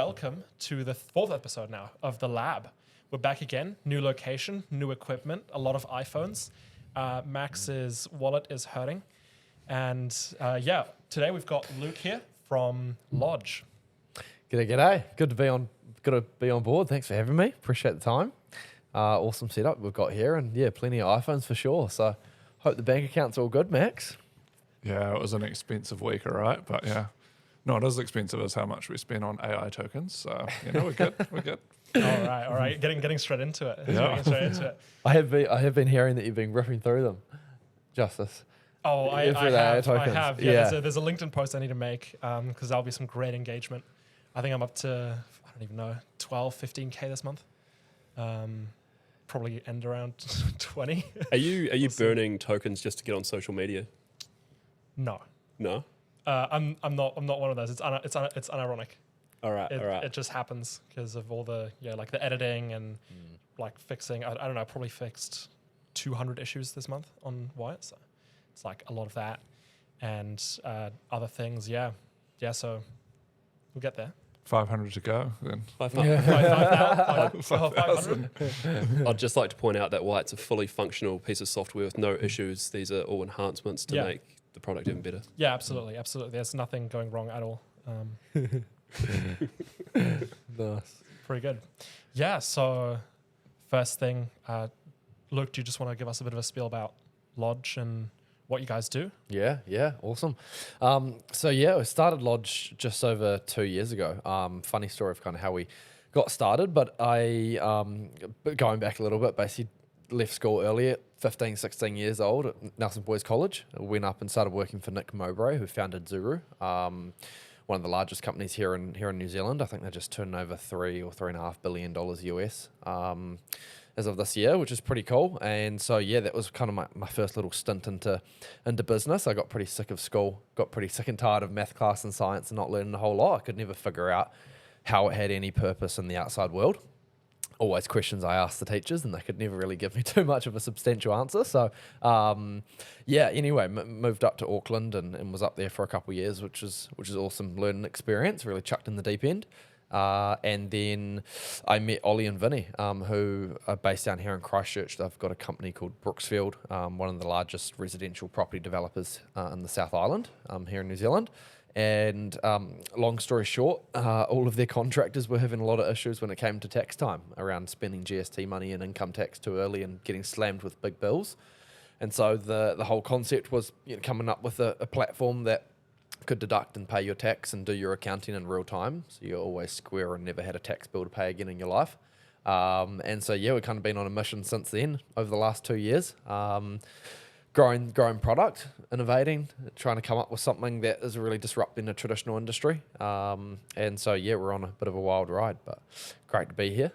welcome to the fourth episode now of The Lab. We're back again, new location, new equipment, a lot of iPhones. Max's wallet is hurting. And today we've got Luke here from Lodg. G'day. Good to be on board. Thanks for having me. Appreciate the time. Awesome setup we've got here, and plenty of iPhones for sure. So hope the bank account's all good, Max. Yeah, it was an expensive week, all right, but yeah, not as expensive as how much we spend on AI tokens. So we're good. We're good. All right. Getting straight into it. Yeah. I have been hearing that you've been ripping through them, Justice. Oh, I For the AI have. tokens. Yeah. There's a LinkedIn post I need to make because that'll be some great engagement. I think I'm up to, I don't even know, 12, 15K this month. Probably end around 20. Are you burning tokens just to get on social media? No. No? I'm not one of those. It's unironic. All right. It just happens because of all the the editing and like fixing. I don't know. I probably fixed 200 issues this month on Wyatt, so it's like a lot of that and other things. Yeah. So we'll get there. 500 to go then. 500. I'd just like to point out that Wyatt's a fully functional piece of software with no issues. These are all enhancements to make the product even better. Yeah, absolutely. There's nothing going wrong at all. Nice. Pretty good. Yeah, so first thing, Luke, do you just want to give us a bit of a spiel about Lodg and what you guys do? Yeah, awesome. We started Lodg just over 2 years ago. Funny story of kind of how we got started, but going back a little bit, basically left school early at 15, 16 years old at Nelson Boys College. Went up and started working for Nick Mowbray, who founded Zuru, one of the largest companies here in New Zealand. I think they just turned over $3 or $3.5 billion US as of this year, which is pretty cool. And so that was kind of my first little stint into business. I got pretty sick of school, got pretty sick and tired of math class and science and not learning a whole lot. I could never figure out how it had any purpose in the outside world. Always questions I asked the teachers, and they could never really give me too much of a substantial answer. So, anyway, moved up to Auckland and was up there for a couple of years, which is awesome learning experience. Really chucked in the deep end. And then I met Ollie and Vinny, who are based down here in Christchurch. They've got a company called Brooksfield, one of the largest residential property developers in the South Island here in New Zealand. And long story short, all of their contractors were having a lot of issues when it came to tax time around spending GST money and income tax too early and getting slammed with big bills. And so the whole concept was coming up with a platform that could deduct and pay your tax and do your accounting in real time. So you're always square and never had a tax bill to pay again in your life. And so we've kind of been on a mission since then over the last 2 years. Growing product, innovating, trying to come up with something that is really disrupting the traditional industry. And so, we're on a bit of a wild ride, but great to be here.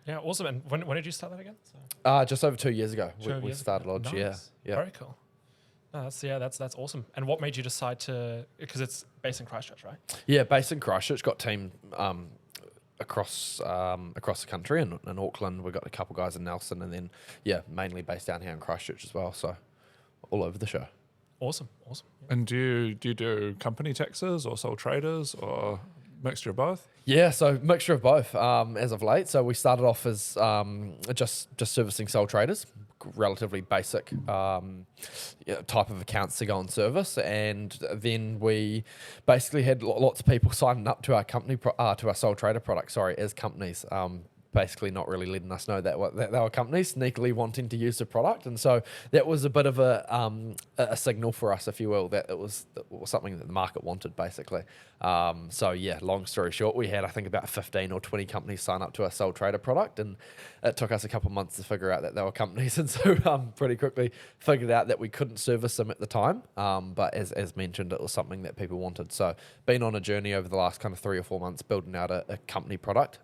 Yeah, awesome. And when did you start that again? Just over 2 years ago, we started Lodg. Nice. Yeah. Very cool. No, that's awesome. And what made you decide to, because it's based in Christchurch, right? Yeah, based in Christchurch, got team across the country. In Auckland, we've got a couple guys in Nelson, and then, mainly based down here in Christchurch as well. So all over the show. Awesome. And do you do company taxes or sole traders or mixture of both? Yeah, so mixture of both as of late. So we started off as just servicing sole traders, relatively basic type of accounts to go and service, and then we basically had lots of people signing up to our company to our sole trader product. As companies. Basically not really letting us know that they were companies sneakily wanting to use the product, and so that was a bit of a signal for us, if you will, that it was something that the market wanted, basically. Long story short, we had I think about 15 or 20 companies sign up to our sole trader product, and it took us a couple of months to figure out that they were companies, and so pretty quickly figured out that we couldn't service them at the time. But as mentioned, it was something that people wanted. So been on a journey over the last kind of 3 or 4 months building out a company product.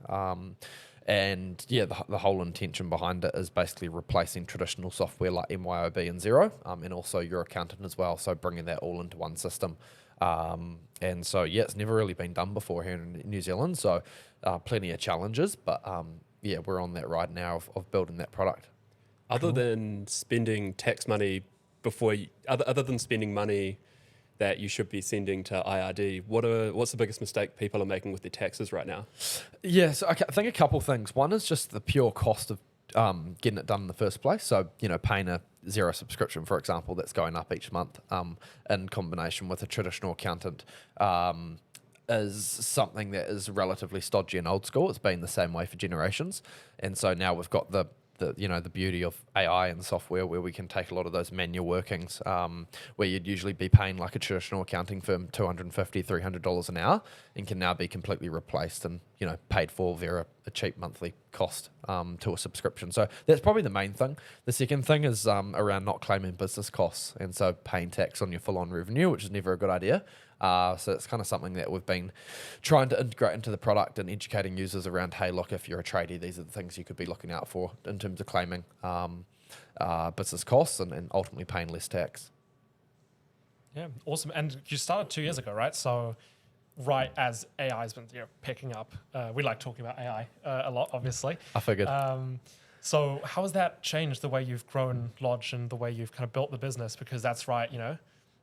And the whole intention behind it is basically replacing traditional software like MYOB and Xero, and also your accountant as well. So bringing that all into one system. And so, it's never really been done before here in New Zealand. So plenty of challenges, but we're on that ride now of building that product. Other than spending tax money other than spending money that you should be sending to IRD. What's the biggest mistake people are making with their taxes right now? Yeah, so I think a couple things. One is just the pure cost of getting it done in the first place. So, paying a Xero subscription, for example, that's going up each month in combination with a traditional accountant is something that is relatively stodgy and old school. It's been the same way for generations. And so now we've got the beauty of AI and software where we can take a lot of those manual workings where you'd usually be paying like a traditional accounting firm $250, $300 an hour and can now be completely replaced and, paid for via a cheap monthly cost to a subscription. So that's probably the main thing. The second thing is around not claiming business costs and so paying tax on your full-on revenue, which is never a good idea. So it's kind of something that we've been trying to integrate into the product and educating users around, hey, look, if you're a tradie, these are the things you could be looking out for in terms of claiming business costs and ultimately paying less tax. Yeah, awesome. And you started 2 years ago, right? So right as AI has been picking up, we like talking about AI a lot, obviously. I figured. So how has that changed the way you've grown Lodg and the way you've kind of built the business? Because that's right,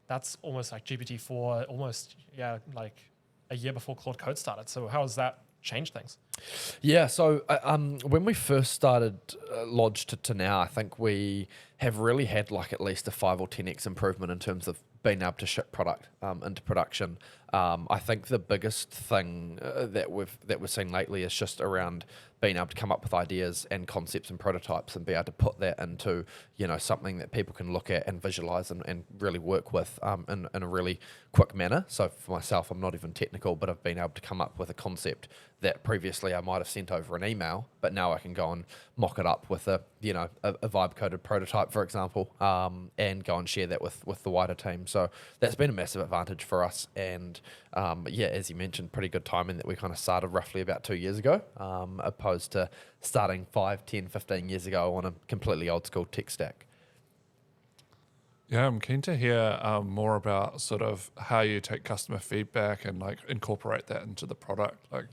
that's almost like GPT-4, almost, like a year before Claude Code started. So how has that changed things? Yeah, so when we first started Lodg to now, I think we have really had like at least a 5 or 10x improvement in terms of being able to ship product into production. I think the biggest thing that we've seen lately is just around being able to come up with ideas and concepts and prototypes and be able to put that into something that people can look at and visualize and really work with in a really quick manner. So for myself, I'm not even technical, but I've been able to come up with a concept that previously I might have sent over an email, but now I can go and mock it up with a vibe coded prototype, for example, and go and share that with the wider team. So that's been a massive advantage for us. And as you mentioned, pretty good timing that we kind of started roughly about 2 years ago, opposed to starting 5, 10, 15 years ago on a completely old school tech stack. Yeah, I'm keen to hear more about sort of how you take customer feedback and like incorporate that into the product. Like,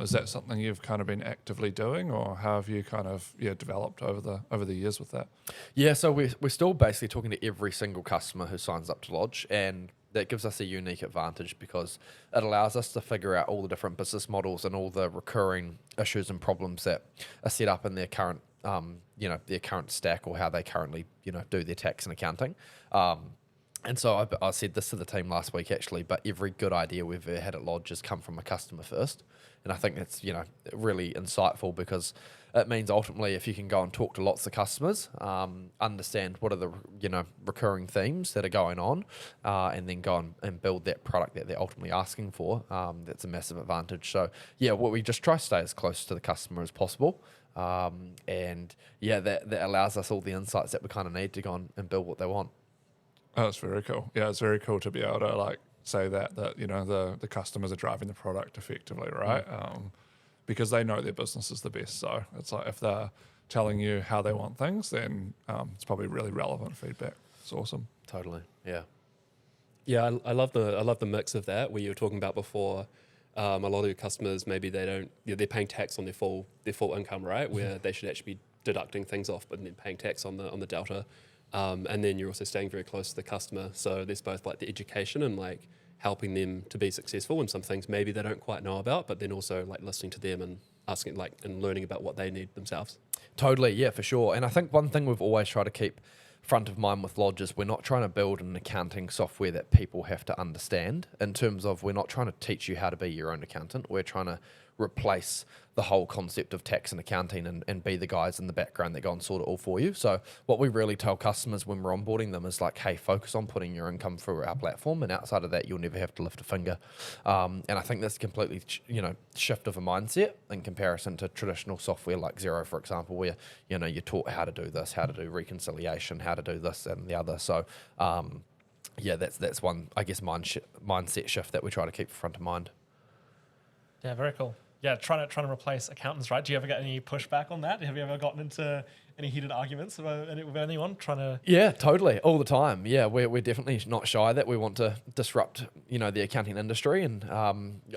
is that something you've kind of been actively doing, or how have you kind of developed over the years with that? Yeah, so we're still basically talking to every single customer who signs up to Lodg, and that gives us a unique advantage because it allows us to figure out all the different business models and all the recurring issues and problems that are set up in their current their current stack or how they currently do their tax and accounting. And so I said this to the team last week actually, but every good idea we've ever had at Lodg has come from a customer first. And I think that's, really insightful because it means ultimately if you can go and talk to lots of customers, understand what are the, recurring themes that are going on, and then go and build that product that they're ultimately asking for, that's a massive advantage. So what we just try to stay as close to the customer as possible. That allows us all the insights that we kind of need to go and build what they want. Oh, that's very cool. Yeah, it's very cool to be able to like say that the customers are driving the product effectively, right? Because they know their business is the best. So it's like if they're telling you how they want things, then it's probably really relevant feedback. It's awesome. Totally. Yeah. Yeah, I love the mix of that where you were talking about before. A lot of your customers maybe they don't they're paying tax on their full income, right? Where they should actually be deducting things off, but then paying tax on the delta. And then you're also staying very close to the customer. So there's both like the education and like helping them to be successful in some things maybe they don't quite know about, but then also like listening to them and asking and learning about what they need themselves. Totally, yeah, for sure. And I think one thing we've always tried to keep front of mind with Lodg is we're not trying to build an accounting software that people have to understand, in terms of we're not trying to teach you how to be your own accountant. We're trying to replace the whole concept of tax and accounting and be the guys in the background that go and sort it all for you. So what we really tell customers when we're onboarding them is like, hey, focus on putting your income through our platform, and outside of that, you'll never have to lift a finger. And I think that's a completely, shift of a mindset in comparison to traditional software like Xero, for example, where, you're taught how to do this, how to do reconciliation, how to do this and the other. So, that's one, I guess, mindset shift that we try to keep front of mind. Yeah, very cool. Yeah, trying to replace accountants, right? Do you ever get any pushback on that? Have you ever gotten into any heated arguments with anyone trying to? Yeah, totally, all the time. Yeah, we're definitely not shy that we want to disrupt, the accounting industry and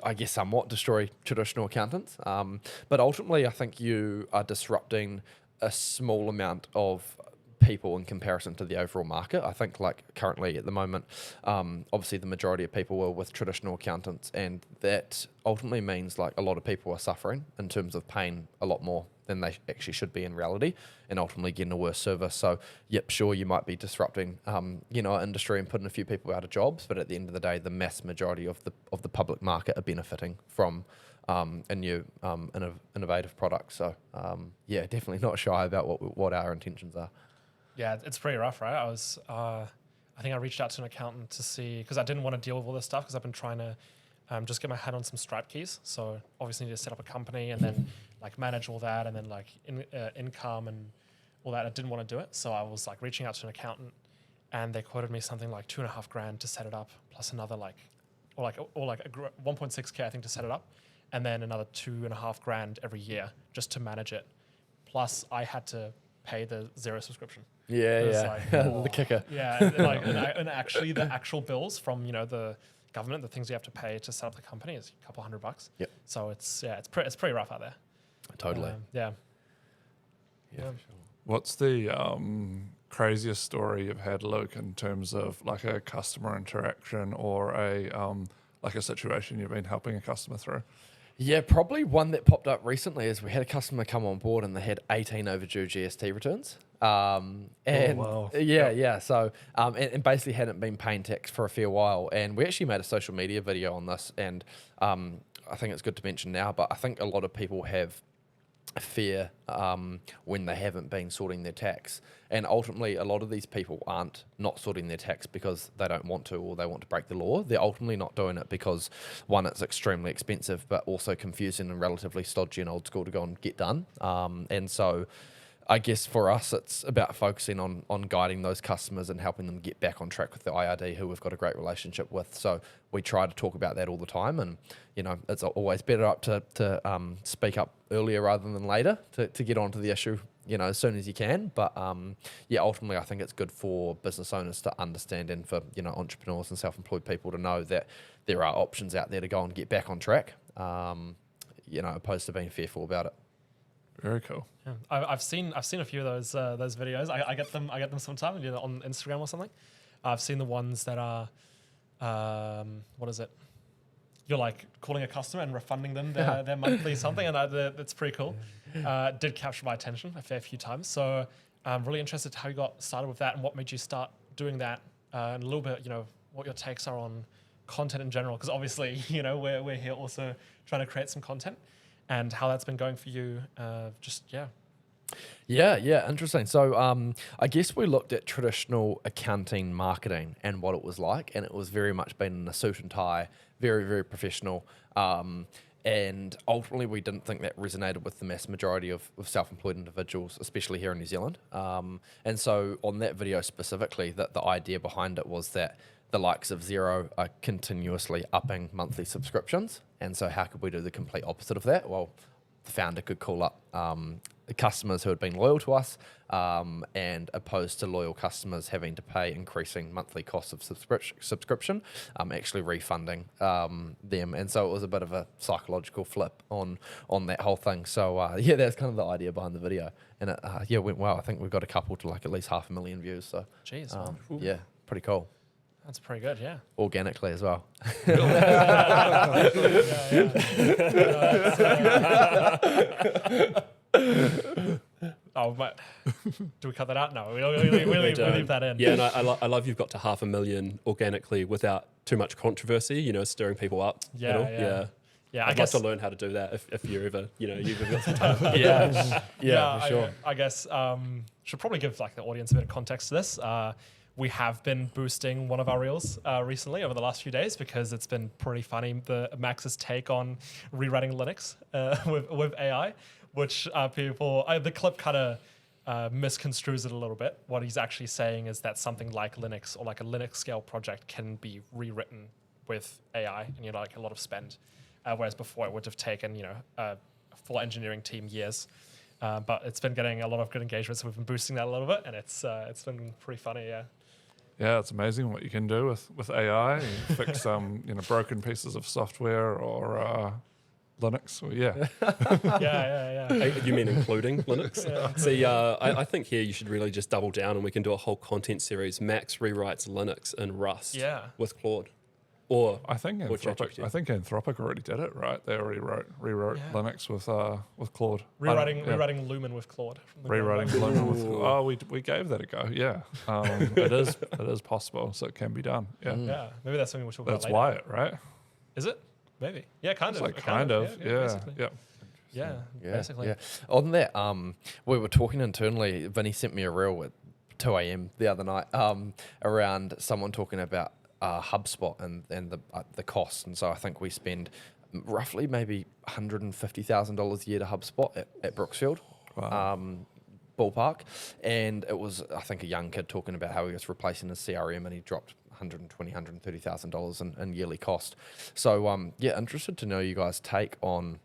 I guess somewhat destroy traditional accountants. But ultimately, I think you are disrupting a small amount of people in comparison to the overall market. I think like currently at the moment, obviously the majority of people are with traditional accountants, and that ultimately means like a lot of people are suffering in terms of paying a lot more than they actually should be in reality, and ultimately getting a worse service. So, yep, sure, you might be disrupting, an industry and putting a few people out of jobs, but at the end of the day, the mass majority of the public market are benefiting from a new innovative product. So, definitely not shy about what our intentions are. Yeah, it's pretty rough, right? I think I reached out to an accountant to see, because I didn't want to deal with all this stuff, because I've been trying to just get my head on some Stripe keys. So obviously need to set up a company and then like manage all that, and then like income and all that. I didn't want to do it. So I was like reaching out to an accountant, and they quoted me something like $2,500 to set it up, plus another 1.6K, I think, to set it up. And then another $2,500 every year just to manage it. Plus I had to pay the Xero subscription. Yeah. The kicker. Yeah. And actually the actual bills from, the government, the things you have to pay to set up the company is a couple $100. Yep. So it's pretty rough out there. Totally. Yeah. For sure. What's the craziest story you've had, Luke, in terms of like a customer interaction or a situation you've been helping a customer through? Yeah, probably one that popped up recently is we had a customer come on board and they had 18 overdue GST returns. Wow. Yeah. So, and basically hadn't been paying tax for a fair while. And we actually made a social media video on this. And I think it's good to mention now, but I think a lot of people have fear when they haven't been sorting their tax, and ultimately a lot of these people aren't not sorting their tax because they don't want to or they want to break the law. They're ultimately not doing it because, one, it's extremely expensive, but also confusing and relatively stodgy and old school to go and get done. And so I guess for us, it's about focusing on guiding those customers and helping them get back on track with the IRD, who we've got a great relationship with. So we try to talk about that all the time, and it's always better to speak up earlier rather than later to get onto the issue, as soon as you can. But ultimately, I think it's good for business owners to understand, and for entrepreneurs and self-employed people to know that there are options out there to go and get back on track, opposed to being fearful about it. Very cool. Yeah. I've seen a few of those videos. I get them sometimes, on Instagram or something. I've seen the ones that are, what is it? You're like calling a customer and refunding them their monthly something, and that's pretty cool. Did capture my attention a fair few times. So I'm really interested how you got started with that and what made you start doing that, and a little bit, what your takes are on content in general, because obviously, we're here also trying to create some content. And how that's been going for you, Yeah, interesting. So I guess we looked at traditional accounting marketing and what it was like, and it was very much been in a suit and tie, very, very professional. And ultimately, we didn't think that resonated with the mass majority of self-employed individuals, especially here in New Zealand. And so on that video specifically, the idea behind it was that the likes of Xero are continuously upping monthly subscriptions. And so how could we do the complete opposite of that? Well, the founder could call up the customers who had been loyal to us, and opposed to loyal customers having to pay increasing monthly costs of subscription, actually refunding them. And so it was a bit of a psychological flip on that whole thing. So that's kind of the idea behind the video. And it went well. I think we've got a couple to like at least 500,000 views. So jeez, pretty cool. That's pretty good, yeah. Organically as well. Do we cut that out? No, we leave that in. Yeah, and I love you've got to 500,000 organically without too much controversy, stirring people up. Yeah. I'd love to learn how to do that if you're ever, you've got some time. For sure. I guess should probably give like the audience a bit of context to this. We have been boosting one of our reels recently over the last few days because it's been pretty funny. Max's take on rewriting Linux with AI, which the clip kind of misconstrues it a little bit. What he's actually saying is that something like Linux or like a Linux scale project can be rewritten with AI, and like a lot of spend, whereas before it would have taken a full engineering team years. But it's been getting a lot of good engagement, so we've been boosting that a little bit, and it's been pretty funny, yeah. Yeah, it's amazing what you can do with AI. You fix broken pieces of software or Linux. Or, yeah. Yeah. You mean including Linux? Yeah. See, I think here you should really just double down and we can do a whole content series. Max rewrites Linux in Rust Yeah. with Claude. Or I think Or ChatGPT. Anthropic already did it, right? They already rewrote Yeah. Linux with Claude. Rewriting Lumen with Claude. From the ground Rewriting up. Lumen with we gave that a go. Yeah, it is possible, so it can be done. Yeah, Yeah, maybe that's something we'll talk that's about later. Wyatt, right? Is it? Maybe. Yeah, kind It's of. like kind of. Yeah, basically. yeah. Yeah, basically. Yeah. On that, we were talking internally. Vinny sent me a reel at 2 a.m. the other night around someone talking about HubSpot and the costs. And so I think we spend roughly maybe $150,000 a year to HubSpot at Brooksfield. Wow. Ballpark. And it was, I think, a young kid talking about how he was replacing his CRM and he dropped $130,000 in yearly cost. So, interested to know you guys' take on,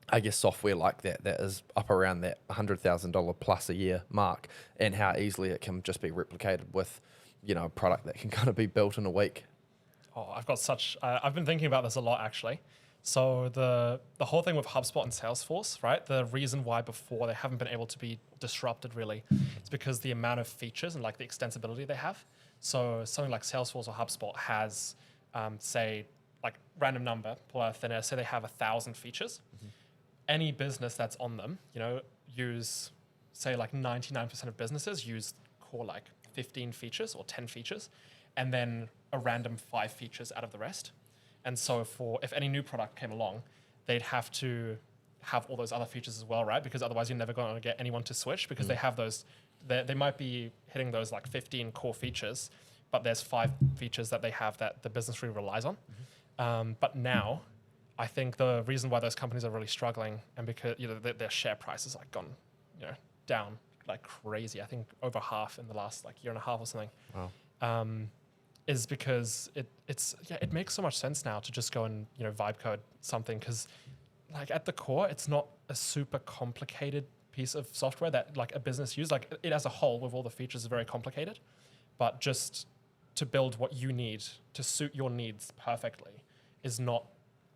I guess, software like that is up around that $100,000 plus a year mark, and how easily it can just be replicated with, a product that can kind of be built in a week. Oh, I've been thinking about this a lot, actually. So the whole thing with HubSpot and Salesforce, right? The reason why before they haven't been able to be disrupted really is because the amount of features and like the extensibility they have. So something like Salesforce or HubSpot has, say, like random number, pull out of thin air, say they have 1,000 features. Mm-hmm. Any business that's on them, use, say like 99% of businesses use core like 15 features or 10 features, and then a random 5 features out of the rest. And so if any new product came along, they'd have to have all those other features as well, right? Because otherwise you're never going to get anyone to switch, because they have those, they might be hitting those like 15 core features, but there's 5 features that they have that the business really relies on. Mm-hmm. But now, I think the reason why those companies are really struggling, and because their share price has like gone, down like crazy. I think over half in the last like year and a half or something. Wow. Is because it makes so much sense now to just go and vibe code something, because like at the core it's not a super complicated piece of software that like a business use. Like it as a whole with all the features is very complicated, but just to build what you need to suit your needs perfectly is not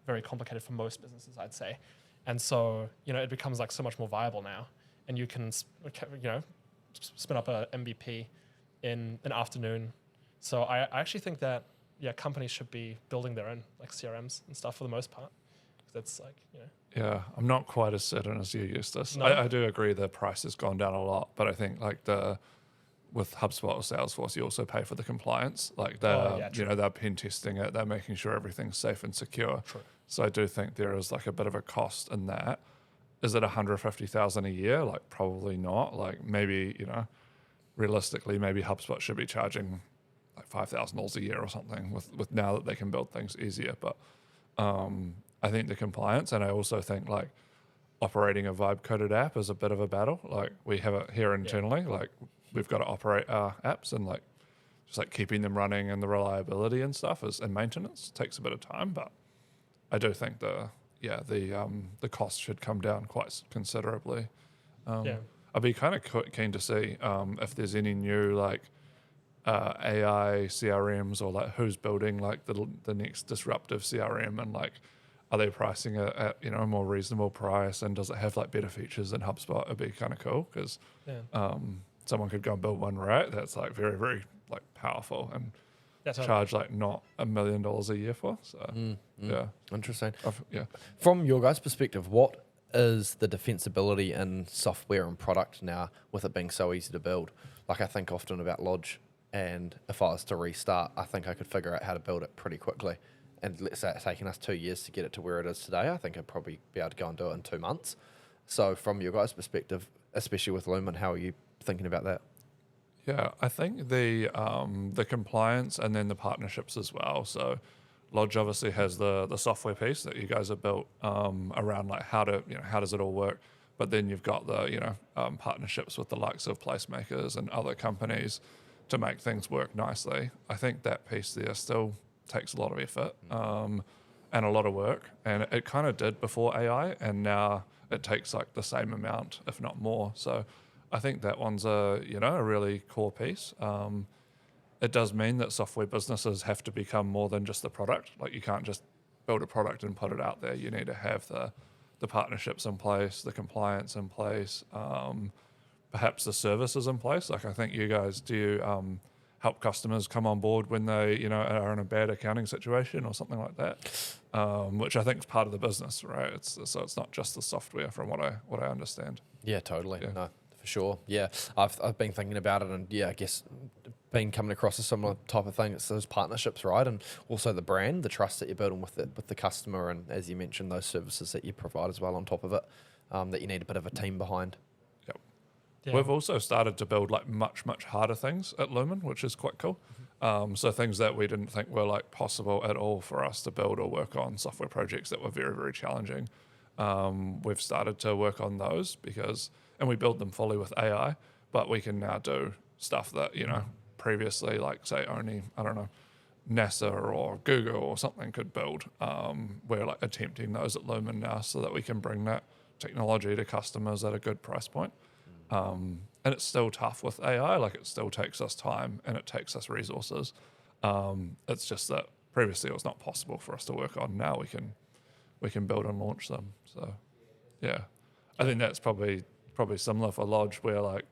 very complicated for most businesses, I'd say. And so it becomes like so much more viable now, and you can spin up a MVP in an afternoon. So I actually think that companies should be building their own like CRMs and stuff for the most part. That's like Yeah, I'm not quite as certain as you, Eustace. No? I do agree the price has gone down a lot, but I think like with HubSpot or Salesforce, you also pay for the compliance. Like they're they're pen testing it, they're making sure everything's safe and secure. True. So I do think there is like a bit of a cost in that. Is it $150,000 a year? Like probably not. Like maybe realistically, maybe HubSpot should be charging like $5,000 a year or something with now that they can build things easier. But I think the compliance, and I also think like operating a vibe coded app is a bit of a battle. Like we have it here internally, like we've got to operate our apps, and like just like keeping them running and the reliability and stuff and maintenance takes a bit of time. But I do think the cost should come down quite considerably. I'd be kind of keen to see if there's any new like AI CRMs, or like who's building like the next disruptive CRM, and like are they pricing it at a more reasonable price, and does it have like better features than HubSpot? It'd be kind of cool, because someone could go and build one right that's like very, very like powerful and charge like not $1 million a year for. So yeah, Interesting. Yeah. From your guys' perspective, what is the defensibility in software and product now, with it being so easy to build? Like I think often about Lodg, and if I was to restart, I think I could figure out how to build it pretty quickly. And let's say it's taken us 2 years to get it to where it is today. I think I'd probably be able to go and do it in 2 months. So from your guys' perspective, especially with Lumen, how are you thinking about that? Yeah, I think the compliance and then the partnerships as well. So Lodg obviously has the software piece that you guys have built around like how does it all work. But then you've got the partnerships with the likes of placemakers and other companies to make things work nicely. I think that piece there still takes a lot of effort and a lot of work, and it kind of did before AI, and now it takes like the same amount, if not more. So I think that one's a really core piece. It does mean that software businesses have to become more than just the product. Like you can't just build a product and put it out there, you need to have the partnerships in place, the compliance in place, perhaps the services in place. Like I think you guys do help customers come on board when they, you know, are in a bad accounting situation or something like that, which I think is part of the business, right? So it's not just the software, from what I understand. Yeah, totally. Yeah. No, for sure. Yeah, I've been thinking about it, and yeah, I guess been coming across a similar type of thing. It's those partnerships, right? And also the brand, the trust that you're building with the customer, and as you mentioned, those services that you provide as well on top of it, that you need a bit of a team behind. Yeah. We've also started to build like much harder things at Lumen, which is quite cool. So things that we didn't think were like possible at all for us to build or work on, software projects that were very challenging. We've started to work on those and we build them fully with AI, but we can now do stuff that, you know, previously, like say only, I don't know, NASA or Google or something could build. We're like attempting those at Lumen now so that we can bring that technology to customers at a good price point. And it's still tough with AI, like it still takes us time and it takes us resources. It's just that previously it was not possible for us to work on. Now we can build and launch them. So yeah, I think that's probably similar for Lodg, where like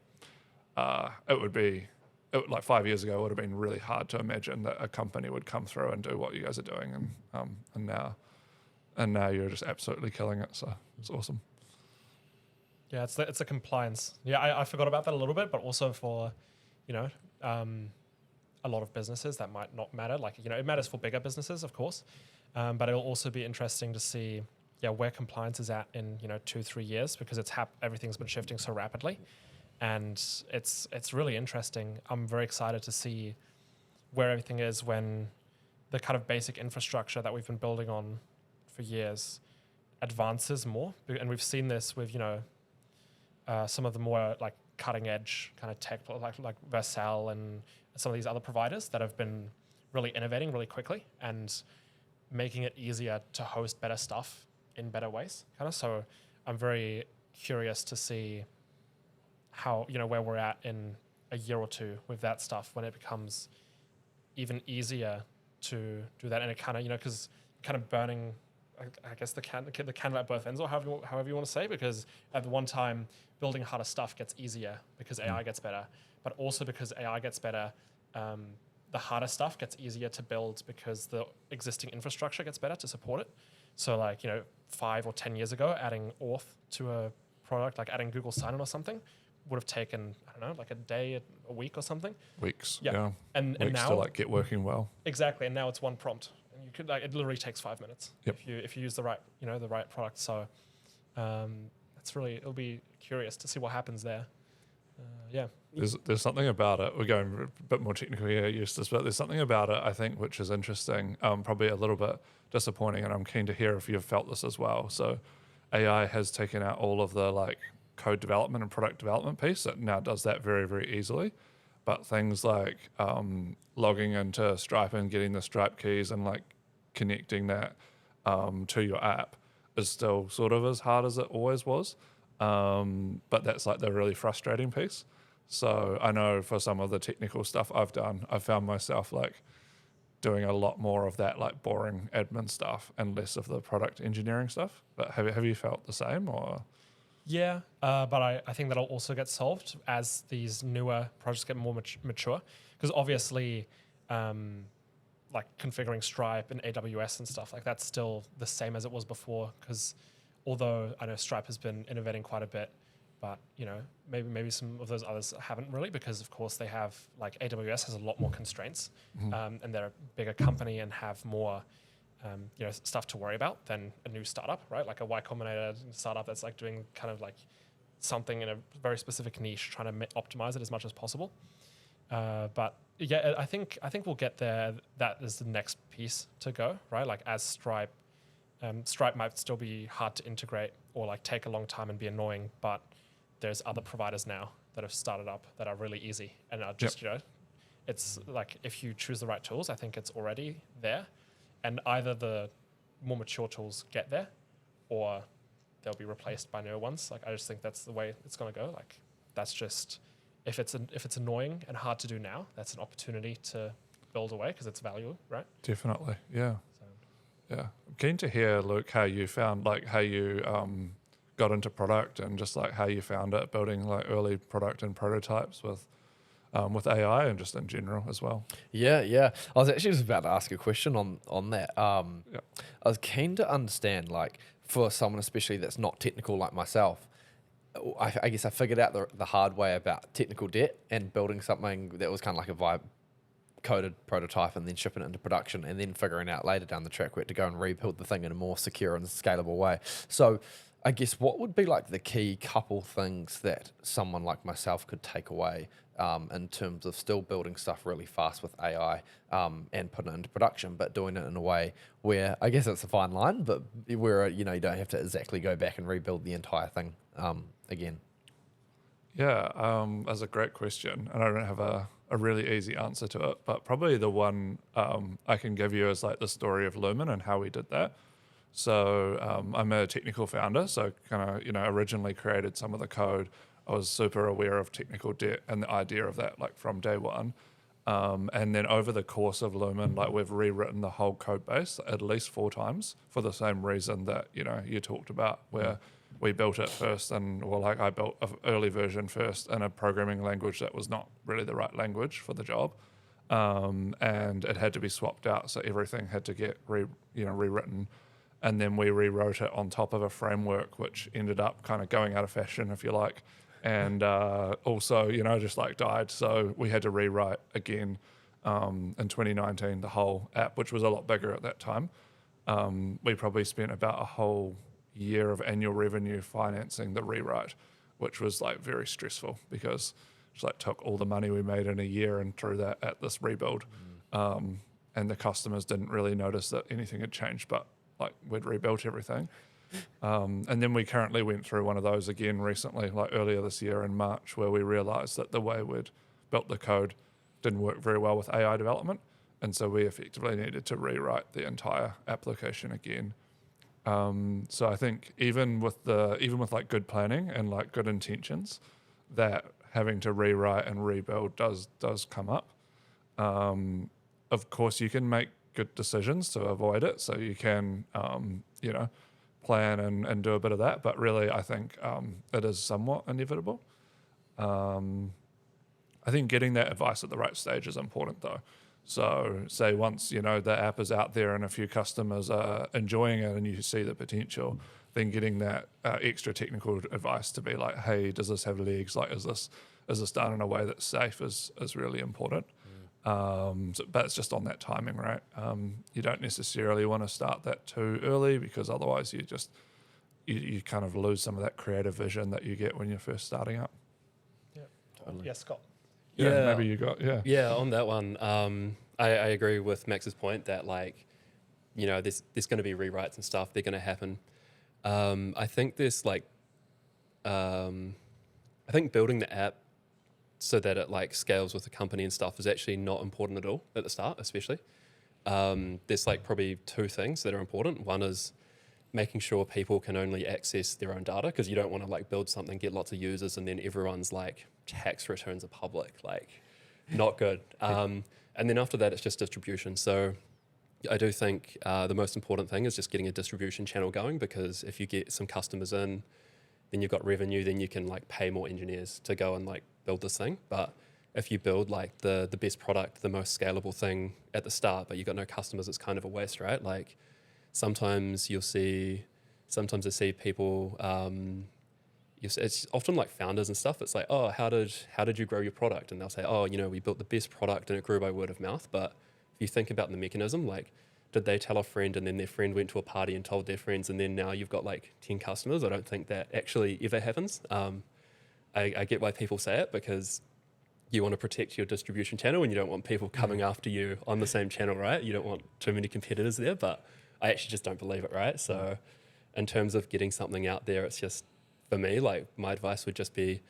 like 5 years ago it would have been really hard to imagine that a company would come through and do what you guys are doing, and now you're just absolutely killing it. So it's awesome. Yeah, it's a compliance. Yeah, I forgot about that a little bit, but also for, you know, a lot of businesses that might not matter. Like, you know, it matters for bigger businesses, of course, but it'll also be interesting to see, where compliance is at in, 2-3 years, because everything's been shifting so rapidly, and it's really interesting. I'm very excited to see where everything is when the kind of basic infrastructure that we've been building on for years advances more, and we've seen this with, some of the more like cutting edge kind of tech, like Vercel and some of these other providers that have been really innovating really quickly and making it easier to host better stuff in better ways. Kind of. So I'm very curious to see how, where we're at in a year or two with that stuff, when it becomes even easier to do that. And it kind of, because kind of burning, I guess the candle at both ends, or however you want to say, because at the one time, building harder stuff gets easier because AI gets better, but also because AI gets better, the harder stuff gets easier to build because the existing infrastructure gets better to support it. So like, 5 or 10 years ago, adding auth to a product, like adding Google Sign-In or something, would have taken, I don't know, like a day, a week or something. Weeks, yeah. yeah. And Weeks now, to like get working well. Exactly, and now it's one prompt. And you could, it literally takes 5 minutes if you use the right, the right product. So it'll be curious to see what happens there. There's something about it. We're going a bit more technical here, Eustace, but there's something about it, I think, which is interesting, probably a little bit disappointing, and I'm keen to hear if you've felt this as well. So AI has taken out all of the like code development and product development piece. It now does that very easily. But things like logging into Stripe and getting the Stripe keys and like connecting that to your app is still sort of as hard as it always was. But that's like the really frustrating piece. So I know for some of the technical stuff I've done, I've found myself like doing a lot more of that like boring admin stuff and less of the product engineering stuff. But have you felt the same, or? Yeah, but I think that'll also get solved as these newer projects get more mature. Because obviously, like configuring Stripe and AWS and stuff, like that's still the same as it was before. Because although I know Stripe has been innovating quite a bit, but maybe some of those others haven't really, because of course they have, like AWS has a lot more constraints, and they're a bigger company and have more stuff to worry about than a new startup, right? Like a Y Combinator startup that's like doing kind of like something in a very specific niche, trying to optimize it as much as possible. But yeah, I think we'll get there. That is the next piece to go, right? Like as Stripe might still be hard to integrate or like take a long time and be annoying, but there's other providers now that have started up that are really easy and are just, it's like if you choose the right tools, I think it's already there. And either the more mature tools get there, or they'll be replaced by newer ones. Like I just think that's the way it's going to go. Like that's just if it's annoying and hard to do now, that's an opportunity to build away because it's value, right? Definitely, yeah. Yeah. I'm keen to hear, Luke, how you found, like, how you got into product and just like how you found it building like early product and prototypes with AI and just in general as well. Yeah. I was actually just about to ask a question on that. Yeah. I was keen to understand, like, for someone especially that's not technical like myself, I guess I figured out the hard way about technical debt and building something that was kind of like a vibe coded prototype and then shipping it into production and then figuring out later down the track where to go and rebuild the thing in a more secure and scalable way. So I guess what would be like the key couple things that someone like myself could take away in terms of still building stuff really fast with AI and putting it into production, but doing it in a way where I guess it's a fine line, but where you don't have to exactly go back and rebuild the entire thing again. Yeah, that's a great question, and I don't have a really easy answer to it, but probably the one I can give you is like the story of Lumen and how we did that. So I'm a technical founder, so kind of originally created some of the code. I was super aware of technical debt and the idea of that like from day one. And then over the course of Lumen, like we've rewritten the whole code base at least 4 times for the same reason that you talked about, where we built it first, and I built an early version first in a programming language that was not really the right language for the job, and it had to be swapped out, so everything had to get rewritten, and then we rewrote it on top of a framework which ended up kind of going out of fashion, if you like, and also just like died, so we had to rewrite again in 2019 the whole app, which was a lot bigger at that time. We probably spent about a whole year of annual revenue financing the rewrite, which was like very stressful because it's like took all the money we made in a year and threw that at this rebuild. And the customers didn't really notice that anything had changed, but like we'd rebuilt everything. And then we currently went through one of those again recently, like earlier this year in March, where we realized that the way we'd built the code didn't work very well with AI development. And so we effectively needed to rewrite the entire application again. So I think even with like good planning and like good intentions, that having to rewrite and rebuild does come up. Of course, you can make good decisions to avoid it, so you can plan and do a bit of that. But really, I think it is somewhat inevitable. I think getting that advice at the right stage is important, though. So say once, the app is out there and a few customers are enjoying it and you see the potential, then getting that extra technical advice to be like, hey, does this have legs? Like, is this done in a way that's safe is really important. But it's just on that timing, right? You don't necessarily want to start that too early because otherwise you kind of lose some of that creative vision that you get when you're first starting up. Yeah, totally. Yeah, Scott. Yeah, maybe you got, Yeah, on that one, I agree with Max's point that there's going to be rewrites and stuff. They're going to happen. I think I think building the app so that it like scales with the company and stuff is actually not important at all at the start, especially. There's like probably 2 things that are important. One is making sure people can only access their own data, because you don't want to like build something, get lots of users, and then everyone's like tax returns are public, like not good. And then after that, it's just distribution. So I do think the most important thing is just getting a distribution channel going, because if you get some customers in, then you've got revenue, then you can like pay more engineers to go and like build this thing. But if you build like the best product, the most scalable thing at the start, but you've got no customers, it's kind of a waste, right? Like sometimes I see people, it's often like founders and stuff. It's like, oh, how did you grow your product? And they'll say, oh, we built the best product and it grew by word of mouth. But if you think about the mechanism, like, did they tell a friend and then their friend went to a party and told their friends and then now you've got like 10 customers? I don't think that actually ever happens. I get why people say it, because you want to protect your distribution channel and you don't want people coming after you on the same channel, right? You don't want too many competitors there, but I actually just don't believe it, right? So in terms of getting something out there, it's just, for me, like my advice would just be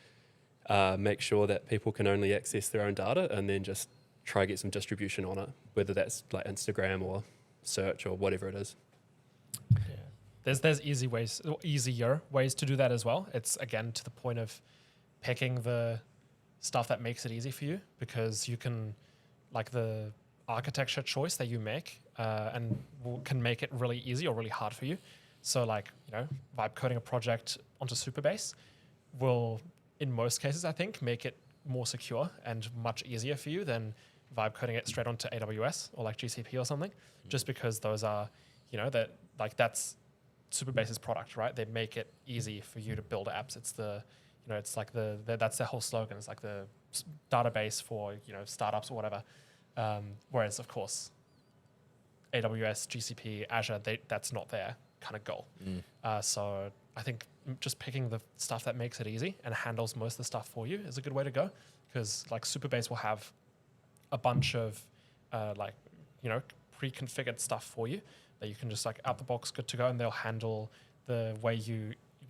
make sure that people can only access their own data and then just try to get some distribution on it, whether that's like Instagram or search or whatever it is. Yeah. There's easier ways to do that as well. It's again to the point of picking the stuff that makes it easy for you, because you can, like the architecture choice that you make and can make it really easy or really hard for you. So like, vibe coding a project onto Supabase will, in most cases, I think, make it more secure and much easier for you than vibe coding it straight onto AWS or like GCP or something, just because those are, that like that's Supabase's product, right? They make it easy for you to build apps. It's it's like that's their whole slogan. It's like the database for, startups or whatever. Whereas of course, AWS, GCP, Azure, that's not their kind of goal. So I think just picking the stuff that makes it easy and handles most of the stuff for you is a good way to go, because like Supabase will have a bunch of pre-configured stuff for you that you can just like out the box good to go, and they'll handle the way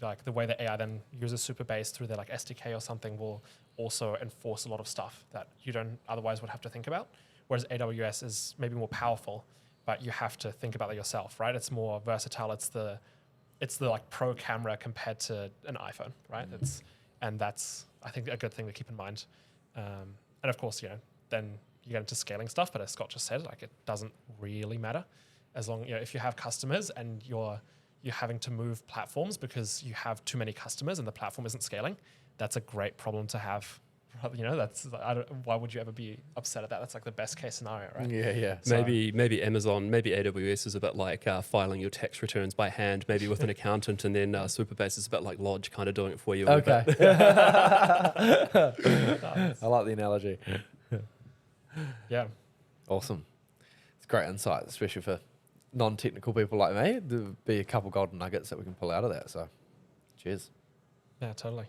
the way the AI then uses Supabase through their like SDK or something will also enforce a lot of stuff that you don't otherwise would have to think about. Whereas AWS is maybe more powerful, but you have to think about that yourself, right? It's more versatile. It's the like pro camera compared to an iPhone, right? That's I think a good thing to keep in mind. And of course, then you get into scaling stuff, but as Scott just said, like it doesn't really matter as long, if you have customers and you're having to move platforms because you have too many customers and the platform isn't scaling, that's a great problem to have. Why would you ever be upset at that? That's like the best case scenario, right? Yeah. So maybe Amazon, maybe AWS is a bit like filing your tax returns by hand, maybe with an accountant, and then Supabase is a bit like Lodg, kind of doing it for you. Okay. I like the analogy. Yeah. Awesome. It's great insight, especially for non-technical people like me. There'll be a couple golden nuggets that we can pull out of that. So, cheers. Yeah, totally.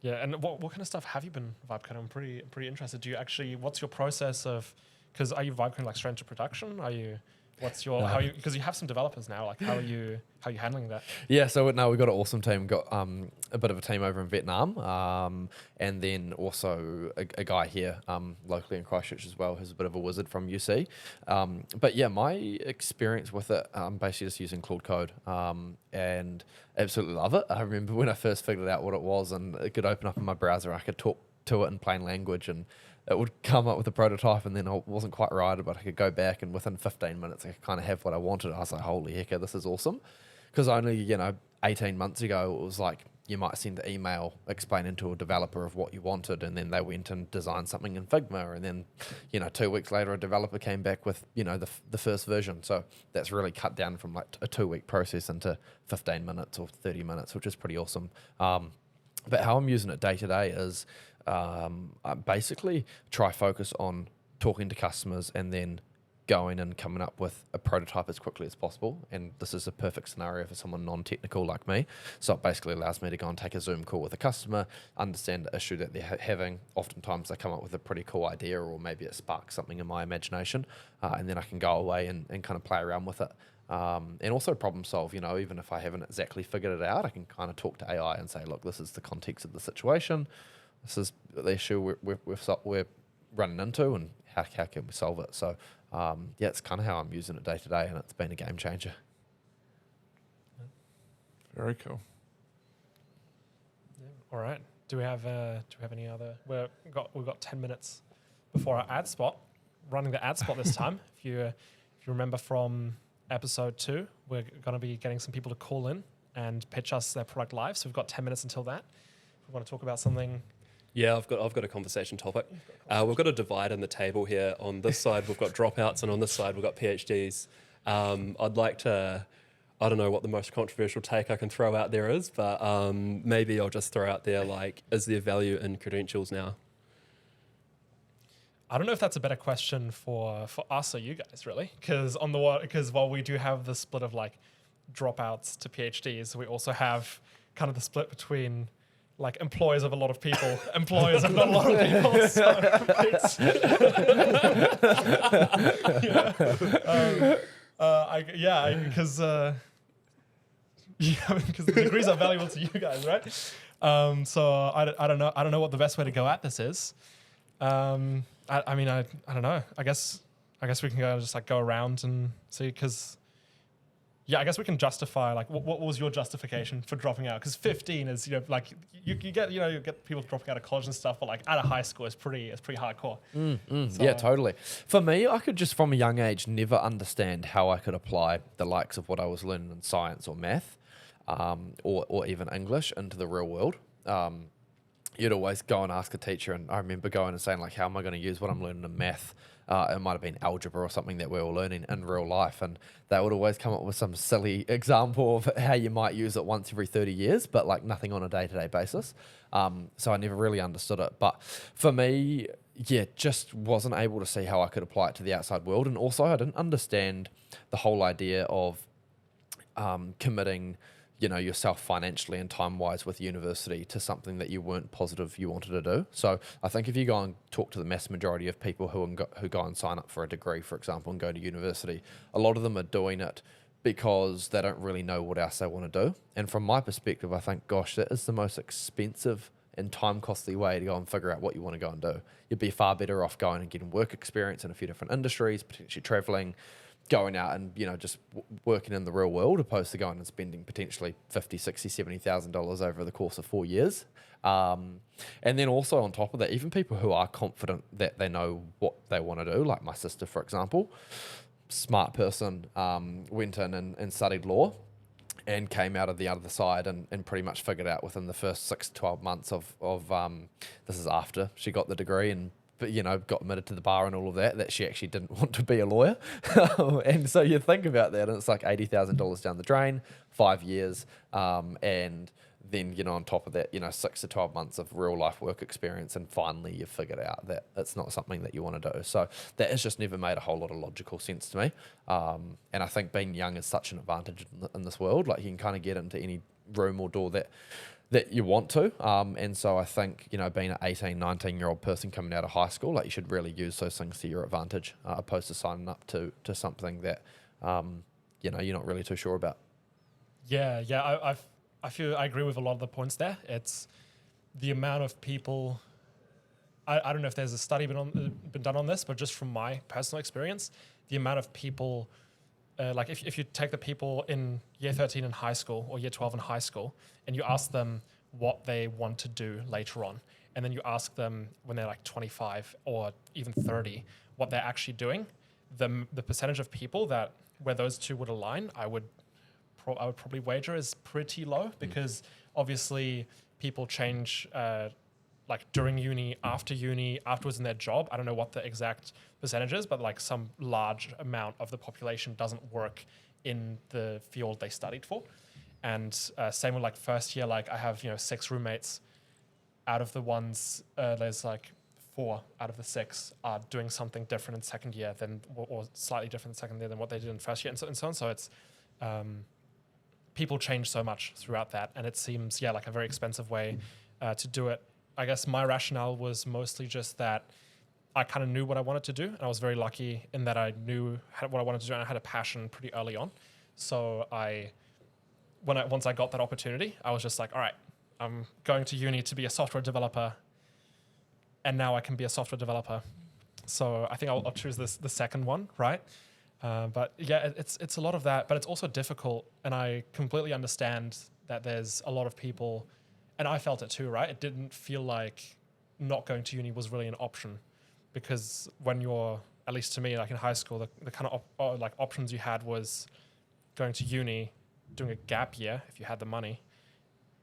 Yeah, and what kind of stuff have you been vibe coding? I'm pretty interested. Do you actually? What's your process of? Because are you vibe coding like straight into production? Are you? What's your? How you? Because you have some developers now. Like how are you handling that? Yeah, so no, we've got an awesome team. We've got a bit of a team over in Vietnam, and then also a guy here locally in Christchurch as well, who's a bit of a wizard from UC. But yeah, my experience with it, basically just using Claude Code, and absolutely love it. I remember when I first figured out what it was, and it could open up in my browser. I could talk to it in plain language, and it would come up with a prototype, and then I wasn't quite right, but I could go back, and within 15 minutes, I could kind of have what I wanted. I was like, holy heck, this is awesome. Because only, 18 months ago, it was like you might send an email explaining to a developer of what you wanted, and then they went and designed something in Figma, and then, 2 weeks later, a developer came back with, the first version. So that's really cut down from like a 2-week process into 15 minutes or 30 minutes, which is pretty awesome. But how I'm using it day to day is I basically try focus on talking to customers and then going and coming up with a prototype as quickly as possible. And this is a perfect scenario for someone non-technical like me. So it basically allows me to go and take a Zoom call with a customer, understand the issue that they're having. Oftentimes they come up with a pretty cool idea, or maybe it sparks something in my imagination, and then I can go away and kind of play around with it. And also problem solve, even if I haven't exactly figured it out, I can kind of talk to AI and say, look, this is the context of the situation. This is the issue we're running into, and how can we solve it? So, it's kind of how I'm using it day to day, and it's been a game changer. Very cool. Yeah. All right. Do we have any other? We've got 10 minutes before our ad spot. Running the ad spot this time. If you remember from episode 2, we're going to be getting some people to call in and pitch us their product live. So we've got 10 minutes until that. We want to talk about something. Yeah, I've got a conversation topic. We've got a divide in the table here. On this side, we've got dropouts, and on this side, we've got PhDs. I'd like to, I don't know what the most controversial take I can throw out there is, but maybe I'll just throw out there, like, is there value in credentials now? I don't know if that's a better question for us or you guys, really, because while we do have the split of like dropouts to PhDs, we also have kind of the split between like employers of a lot of people, employers of not a lot of people. So it's because the degrees are valuable to you guys, right? So I don't know what the best way to go at this is. I don't know. I guess we can just like go around and see, because yeah, I guess we can justify like what was your justification for dropping out? Because 15 is like you get you get people dropping out of college and stuff, but like out of high school is pretty hardcore. So, Yeah, totally. For me, I could just from a young age never understand how I could apply the likes of what I was learning in science or math, or even English into the real world. You'd always go and ask a teacher, and I remember going and saying like, how am I going to use what I'm learning in math? It might have been algebra or something that we were learning in real life, and they would always come up with some silly example of how you might use it once every 30 years, but like nothing on a day-to-day basis. So I never really understood it. But for me, yeah, just wasn't able to see how I could apply it to the outside world. And also I didn't understand the whole idea of committing yourself financially and time-wise with university to something that you weren't positive you wanted to do. So I think if you go and talk to the mass majority of people who go and sign up for a degree, for example, and go to university, a lot of them are doing it because they don't really know what else they want to do. And from my perspective, I think, gosh, that is the most expensive and time-costly way to go and figure out what you want to go and do. You'd be far better off going and getting work experience in a few different industries, potentially traveling, going out and just working in the real world, opposed to going and spending potentially $50,000, $60,000, $70,000 over the course of 4 years. And then also on top of that, even people who are confident that they know what they want to do, like my sister, for example, smart person, went in and studied law and came out of the other side and pretty much figured out within the first 6 to 12 months of this is after she got the degree and got admitted to the bar and all of that she actually didn't want to be a lawyer. And so you think about that and it's like $80,000 down the drain, 5 years, and then, on top of that, 6 to 12 months of real life work experience, and finally you figured out that it's not something that you want to do. So that has just never made a whole lot of logical sense to me. And I think being young is such an advantage in this world. Like you can kind of get into any room or door that you want to. And so I think, being an 18, 19-year-old person coming out of high school, like you should really use those things to your advantage, opposed to signing up to something that, you're not really too sure about. Yeah, I feel I agree with a lot of the points there. It's the amount of people. I don't know if there's a study been done on this, but just from my personal experience, the amount of people, like if you take the people in year 13 in high school or year 12 in high school, and you ask them what they want to do later on, and then you ask them when they're like 25 or even 30 what they're actually doing, the percentage of people where those two would align, I would probably wager is pretty low, because obviously people change like during uni, afterwards in their job. I don't know what the exact percentage is, but like some large amount of the population doesn't work in the field they studied for. And same with like first year, like I have 6 roommates. Out of the ones, there's like 4 out of the 6 are doing something different in second year or slightly different in second year than what they did in first year, and so on. So it's people change so much throughout that, and it seems like a very expensive way to do it. I guess my rationale was mostly just that I kind of knew what I wanted to do, and I was very lucky in that I knew what I wanted to do, and I had a passion pretty early on. So once I got that opportunity, I was just like, all right, I'm going to uni to be a software developer, and now I can be a software developer. So I think I'll choose the second one, right? But yeah, it's a lot of that, but it's also difficult, and I completely understand that there's a lot of people, and I felt it too, right? It didn't feel like not going to uni was really an option, because when you're, at least to me, like in high school, the kind of like options you had was going to uni, doing a gap year if you had the money,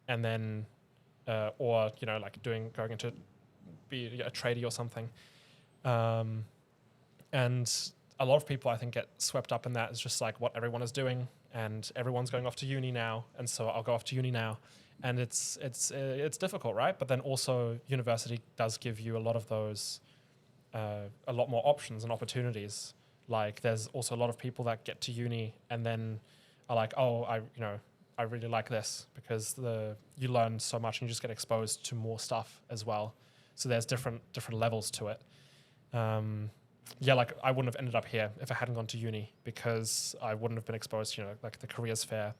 and then or like going into be a tradie or something, and a lot of people I think get swept up in that. It's just like what everyone is doing, and everyone's going off to uni now, and so I'll go off to uni now, and it's difficult, right? But then also university does give you a lot of those, a lot more options and opportunities. Like there's also a lot of people that get to uni and then are like, oh, I really like this, because you learn so much and you just get exposed to more stuff as well. So there's different levels to it. Like I wouldn't have ended up here if I hadn't gone to uni, because I wouldn't have been exposed to like the careers fair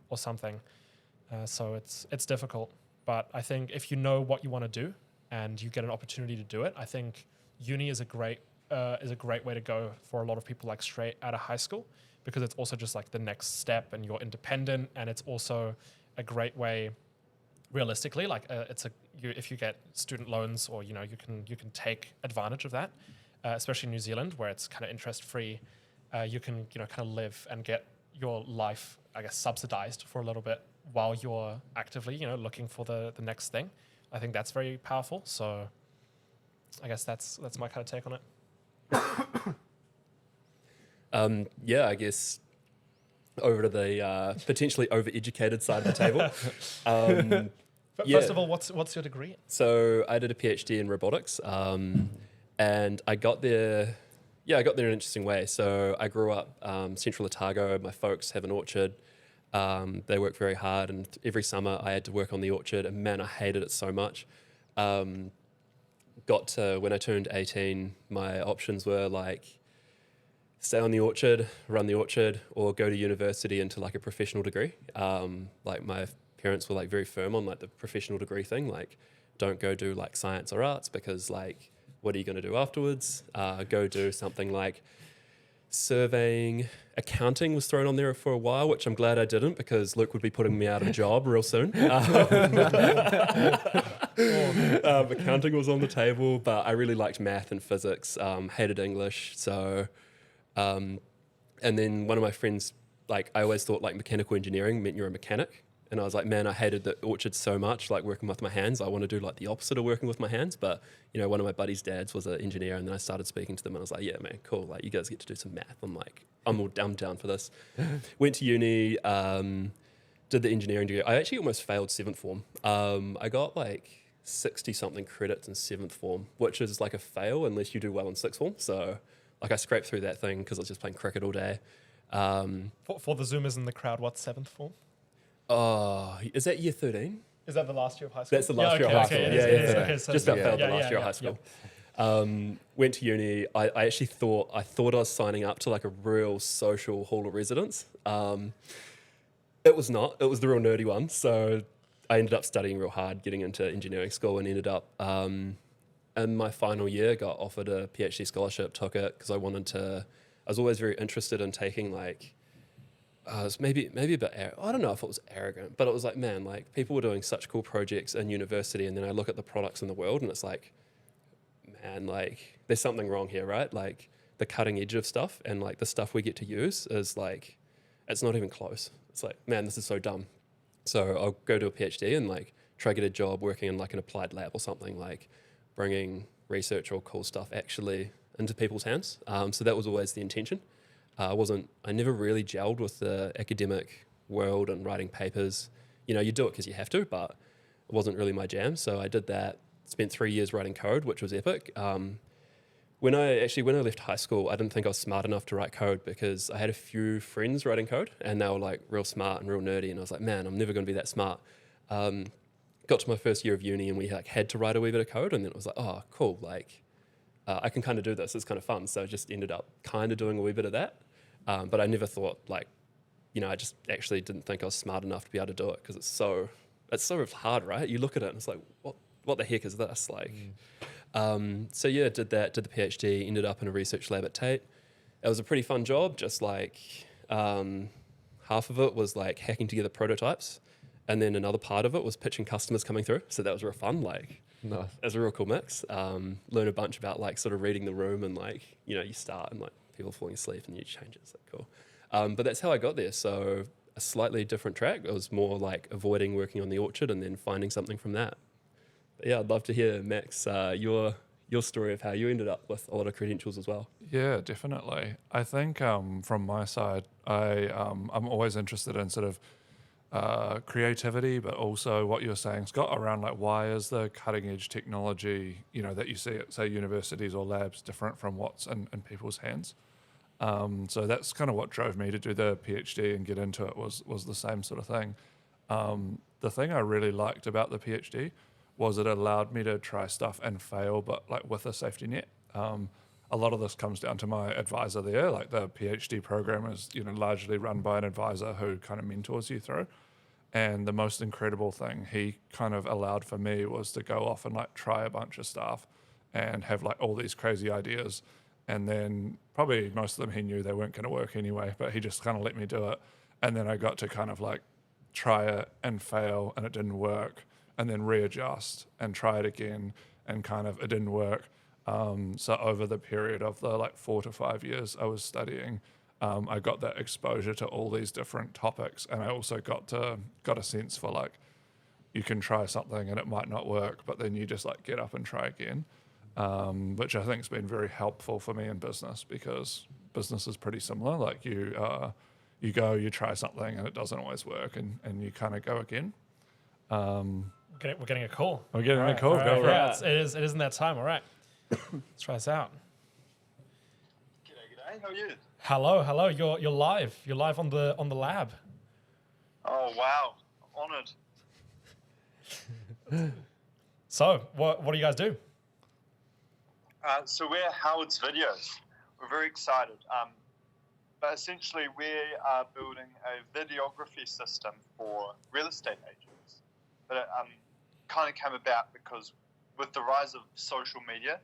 or something. So it's difficult. But I think if you know what you want to do and you get an opportunity to do it, I think uni is a great way to go for a lot of people like straight out of high school, because it's also just like the next step, and you're independent, and it's also a great way. Realistically, like if you get student loans, or you can take advantage of that, especially in New Zealand where it's kind of interest free. You can kind of live and get your life, I guess, subsidized for a little bit while you're actively looking for the next thing. I think that's very powerful. So I guess that's my kind of take on it. Yeah, I guess over to the potentially overeducated side of the table. But first of all, what's your degree in? So I did a PhD in robotics, and I got there. Yeah, I got there in an interesting way. So I grew up Central Otago. My folks have an orchard. They work very hard, and every summer I had to work on the orchard, and man, I hated it so much. Got to when I turned 18, my options were like stay on the orchard, run the orchard, or go to university into like a professional degree. Like my parents were like very firm on like the professional degree thing, like don't go do like science or arts because like what are you going to do afterwards? Go do something like surveying. Accounting was thrown on there for a while, which I'm glad I didn't because Luke would be putting me out of a job real soon. Accounting was on the table, but I really liked math and physics, hated English. So, and then one of my friends, like I always thought like mechanical engineering meant you're a mechanic. And I was like, man, I hated the orchard so much, like working with my hands. I want to do like the opposite of working with my hands. But, one of my buddy's dads was an engineer, and then I started speaking to them, and I was like, yeah, man, cool. Like, you guys get to do some math. I'm like, I'm down for this. Went to uni, did the engineering degree. I actually almost failed 7th form. I got like 60-something credits in 7th form, which is like a fail unless you do well in 6th form. So, like, I scraped through that thing because I was just playing cricket all day. For the Zoomers in the crowd, what's 7th form? Oh, is that year 13? Is that the last year of high school? That's the last year of high school. Okay, so just about failed the last year of high school. Yeah. Went to uni. I actually thought I was signing up to like a real social hall of residence. It was not. It was the real nerdy one. So I ended up studying real hard, getting into engineering school, and ended up in my final year got offered a PhD scholarship. Took it because I was always very interested in taking like. It's maybe a bit, I don't know if it was arrogant, but it was like, man, like people were doing such cool projects in university, and then I look at the products in the world and it's like, man, like there's something wrong here, right? Like the cutting edge of stuff and like the stuff we get to use is like, it's not even close. It's like, man, this is so dumb. So I'll go to a PhD and like try to get a job working in like an applied lab or something, like bringing research or cool stuff actually into people's hands. So that was always the intention. I never really gelled with the academic world and writing papers. You do it because you have to, but it wasn't really my jam. So I did that, spent 3 years writing code, which was epic. When I left high school, I didn't think I was smart enough to write code because I had a few friends writing code and they were like real smart and real nerdy. And I was like, man, I'm never going to be that smart. Got to my first year of uni and we like had to write a wee bit of code, and then it was like, oh, cool. Like I can kind of do this. It's kind of fun. So I just ended up kind of doing a wee bit of that. But I never thought like, I just actually didn't think I was smart enough to be able to do it because it's so hard, right? You look at it and it's like, what the heck is this? Like, so yeah, did the PhD, ended up in a research lab at Tate. It was a pretty fun job. Just like, half of it was like hacking together prototypes. And then another part of it was pitching customers coming through. So that was real fun. Like, Nice. It was a real cool mix. Learn a bunch about like sort of reading the room and like, you start and like, people falling asleep and you change it. It's like cool. But that's how I got there. So a slightly different track. It was more like avoiding working on the orchard and then finding something from that. But yeah, I'd love to hear, Max, your story of how you ended up with a lot of credentials as well. Yeah, definitely. I think from my side, I'm always interested in sort of creativity, but also what you're saying, Scott, around like why is the cutting edge technology, that you see at say universities or labs different from what's in people's hands. So that's kind of what drove me to do the PhD and get into it was the same sort of thing. The thing I really liked about the PhD was it allowed me to try stuff and fail, but like with a safety net. A lot of this comes down to my advisor there. Like the PhD program is, largely run by an advisor who kind of mentors you through. And the most incredible thing he kind of allowed for me was to go off and like try a bunch of stuff and have like all these crazy ideas And then probably most of them he knew they weren't going to work anyway, but he just kind of let me do it. And then I got to kind of like try it and fail and it didn't work, and then readjust and try it again, and kind of it didn't work. So over the period of the like 4 to 5 years I was studying, I got that exposure to all these different topics, and I also got a sense for like, you can try something and it might not work, but then you just like get up and try again, which I think has been very helpful for me in business, because business is pretty similar. Like you try something and it doesn't always work, and you kind of go again. We're getting a call. We're getting a call. All right, Go for yeah, it. it isn't that time. All right. Let's try this out. G'day, how are you? Hello. You're live. You're live on the lab. Oh, wow. Honoured. So, what do you guys do? So we're Howard's Videos. We're very excited. But essentially, we are building a videography system for real estate agents. But it kind of came about because with the rise of social media,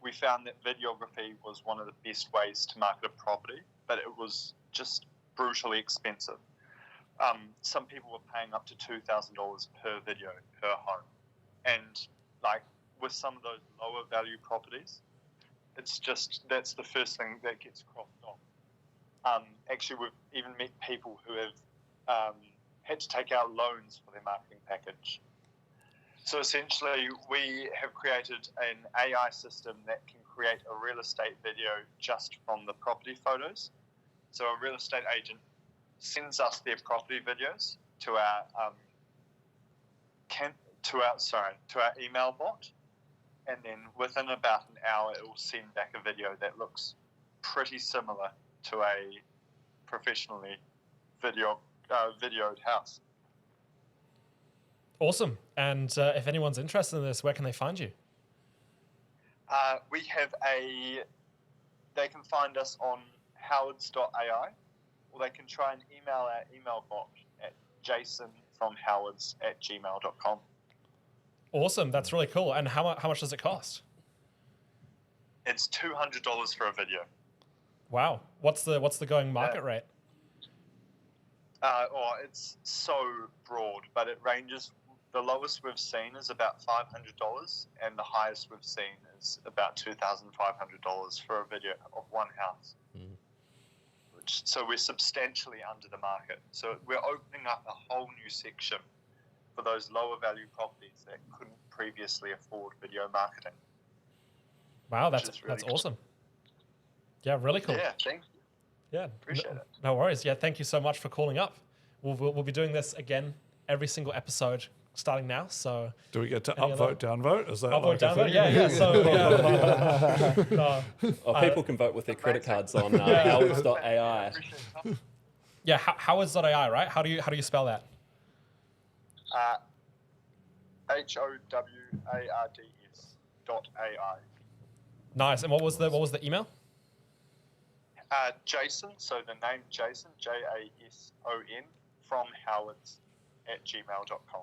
we found that videography was one of the best ways to market a property, but it was just brutally expensive. Some people were paying up to $2,000 per video per home. And like with some of those lower value properties, it's just, that's the first thing that gets crossed off. Actually, we've even met people who have had to take out loans for their marketing package. So essentially, we have created an AI system that can create a real estate video just from the property photos. So a real estate agent sends us their property videos to our email bot, and then within about an hour, it will send back a video that looks pretty similar to a professionally videoed house. Awesome. And if anyone's interested in this, where can they find you? We have they can find us on howards.ai, or they can try and email our email bot at jasonfromhowards@gmail.com. Awesome. That's really cool. And how much does it cost? It's $200 for a video. Wow. What's the going market rate? It's so broad, but it ranges. The lowest we've seen is about $500, and the highest we've seen is about $2,500 for a video of one house. So we're substantially under the market. So we're opening up a whole new section for those lower value properties that couldn't previously afford video marketing. Wow, that's really awesome. Yeah, really cool. Yeah, thank you. Yeah, Appreciate it. No worries. Yeah, thank you so much for calling up. We'll be doing this again every single episode starting now. So Do we get to upvote, downvote? Is that upvote, like a downvote? thing? Yeah. So People can vote with their credit cards on howards.ai. Appreciate it. yeah, howards.ai, right? How do you spell that? HOWARDS.ai. Nice. And what was the email? Jason, so the name Jason, JASON, from howards@gmail.com.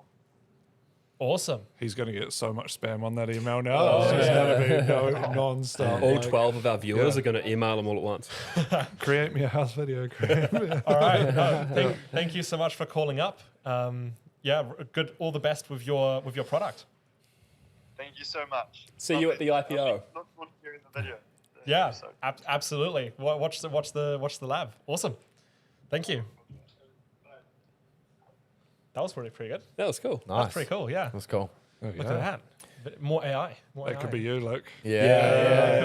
Awesome. He's going to get so much spam on that email now. It's just going to be non-stop. All like, 12 of our viewers are going to email them all at once. create me a house video. All right. No, thank you so much for calling up. Yeah, good. All the best with your product. Thank you so much. See you at the IPO. Look forward to hearing the video. Yeah, absolutely. Watch the lab. Awesome. Thank you. That was pretty good. That was cool. Nice. That's pretty cool. Yeah. That's cool. Look at that. More AI. That could be you, Luke. Yeah.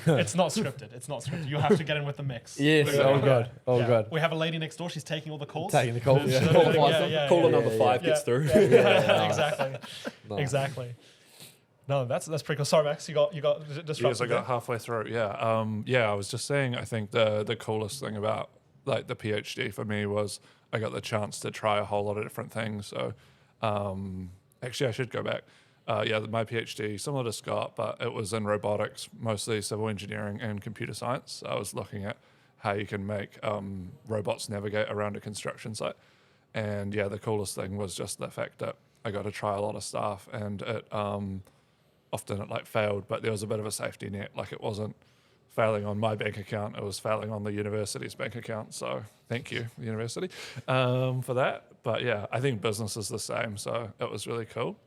It's not scripted. It's not scripted. You have to get in with the mix. Yes. All good. All Yeah. good. We have a lady next door. She's taking all the calls. Taking the call. Caller number 5 gets through. Exactly. Nice. Exactly. No, that's pretty cool. Sorry, Max, you got disrupted. Yes, I got halfway through. Yeah. I was just saying, I think the coolest thing about like the PhD for me was I got the chance to try a whole lot of different things. So actually I should go back. My PhD, similar to Scott, but it was in robotics, mostly civil engineering and computer science. I was looking at how you can make robots navigate around a construction site. And yeah, the coolest thing was just the fact that I got to try a lot of stuff, and it often it like failed, but there was a bit of a safety net. Like it wasn't failing on my bank account, it was failing on the university's bank account. So thank you, the university, for that. But yeah, I think business is the same. So it was really cool.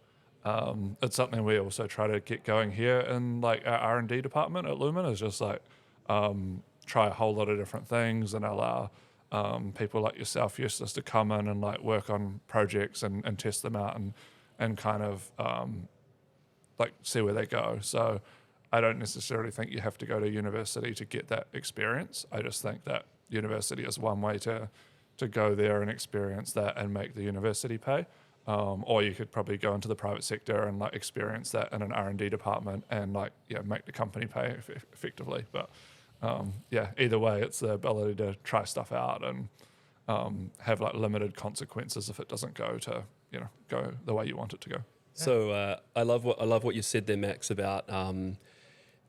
It's something we also try to get going here in like our R&D department at Lumen, is just like try a whole lot of different things and allow people like yourself, Eustace, to come in and like work on projects and test them out and kind of like see where they go. So I don't necessarily think you have to go to university to get that experience. I just think that university is one way to go there and experience that and make the university pay. Or you could probably go into the private sector and like experience that in an R&D department and like make the company pay effectively. But either way, it's the ability to try stuff out and have like limited consequences if it doesn't go go the way you want it to go. So I love what you said there, Max, about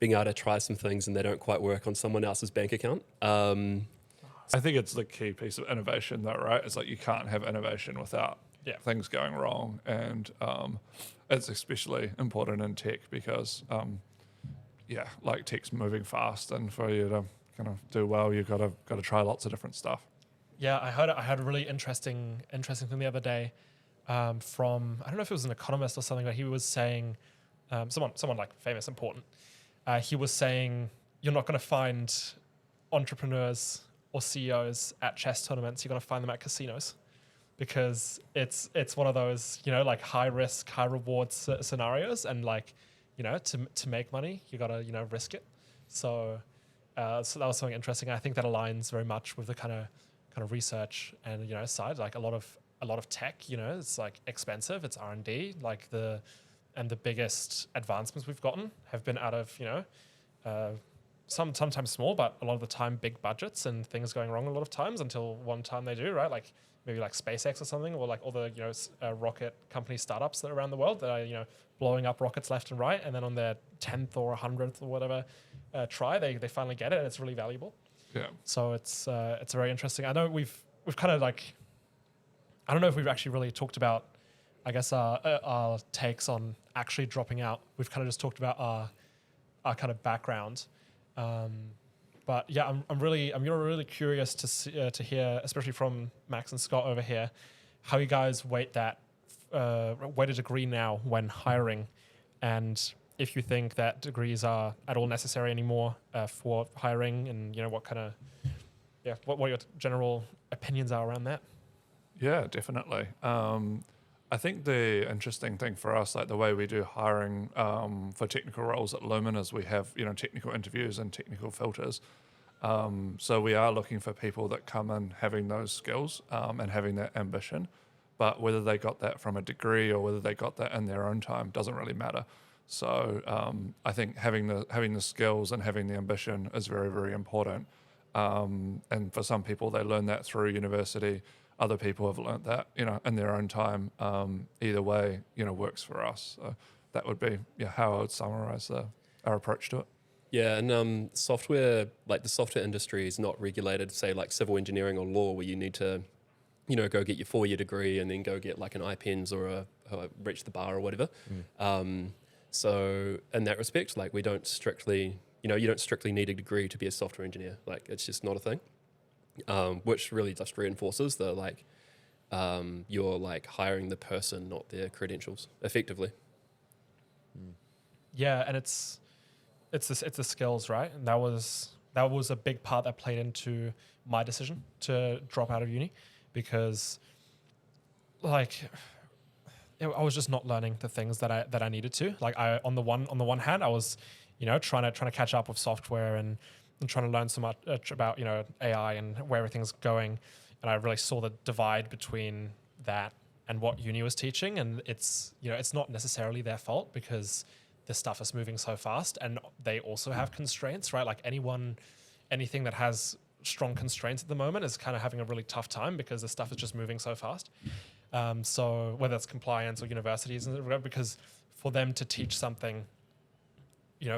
being able to try some things and they don't quite work on someone else's bank account. I think it's the key piece of innovation, though, right? It's like you can't have innovation without things going wrong, and it's especially important in tech because like tech's moving fast, and for you to kind of do well, you've got to try lots of different stuff. Yeah, I heard a really interesting thing the other day from, I don't know if it was an economist or something, but he was saying someone like famous, important. He was saying you're not going to find entrepreneurs or CEOs at chess tournaments. You're going to find them at casinos, because it's one of those like high risk, high reward scenarios, and like to make money you got to risk it. So that was something interesting. I think that aligns very much with the kind of research and side. Like a lot of tech, it's like expensive. It's R&D. Like the biggest advancements we've gotten have been out of sometimes small, but a lot of the time big budgets and things going wrong a lot of times until one time they do, right? Like maybe like SpaceX or something, or like all the rocket company startups that are around the world that are blowing up rockets left and right, and then on their 10th or 100th or whatever try, they finally get it, and it's really valuable. Yeah. So it's very interesting. I know we've kind of like, I don't know if we've actually really talked about, I guess, our takes on actually dropping out. We've kind of just talked about our kind of background. But yeah, I'm really curious to see, to hear, especially from Max and Scott over here, how you guys weight a degree now when hiring, and if you think that degrees are at all necessary anymore for hiring, and what kind of what your general opinions are around that. Yeah, definitely. I think the interesting thing for us, like the way we do hiring for technical roles at Lumen, is we have technical interviews and technical filters. So we are looking for people that come in having those skills and having that ambition, but whether they got that from a degree or whether they got that in their own time doesn't really matter. So I think having the skills and having the ambition is very, very important. And for some people, they learn that through university. Other people have learnt that, in their own time. Either way, works for us. So that would be how I would summarize our approach to it. Yeah, and software, like the software industry is not regulated, say like civil engineering or law, where you need to, go get your 4-year degree and then go get like an IPENS or reach the bar or whatever. So in that respect, like we don't strictly, you don't strictly need a degree to be a software engineer. Like it's just not a thing. Which really just reinforces the like you're like hiring the person, not their credentials, effectively. Yeah, and it's the skills, right? And that was a big part that played into my decision to drop out of uni, because like I was just not learning the things that I needed to. Like on the one hand, I was trying to catch up with software and trying to learn so much about AI and where everything's going, and I really saw the divide between that and what uni was teaching. And it's it's not necessarily their fault, because this stuff is moving so fast, and they also have constraints, right? Like anything that has strong constraints at the moment is kind of having a really tough time, because the stuff is just moving so fast. So whether it's compliance or universities, because for them to teach something,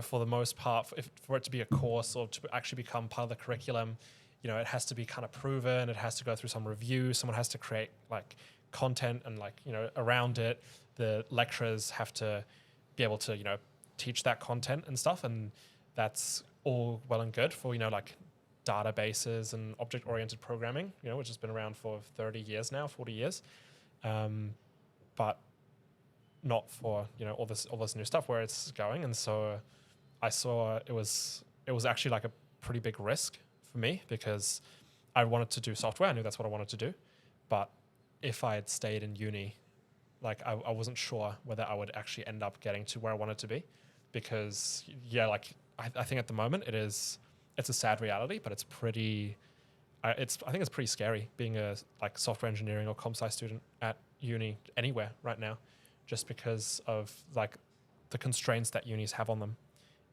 for the most part, for it to be a course or to actually become part of the curriculum, it has to be kind of proven. It has to go through some review. Someone has to create like content and like, around it. The lecturers have to be able to, teach that content and stuff, and that's all well and good for, like databases and object-oriented programming, which has been around for 30 years now, 40 years, but not for all this new stuff where it's going. And so I saw it was actually like a pretty big risk for me, because I wanted to do software. I knew that's what I wanted to do, but if I had stayed in uni, like I wasn't sure whether I would actually end up getting to where I wanted to be, because I think at the moment it's a sad reality, but it's pretty. I think it's pretty scary being a software engineering or comp sci student at uni anywhere right now, just because of like the constraints that unis have on them,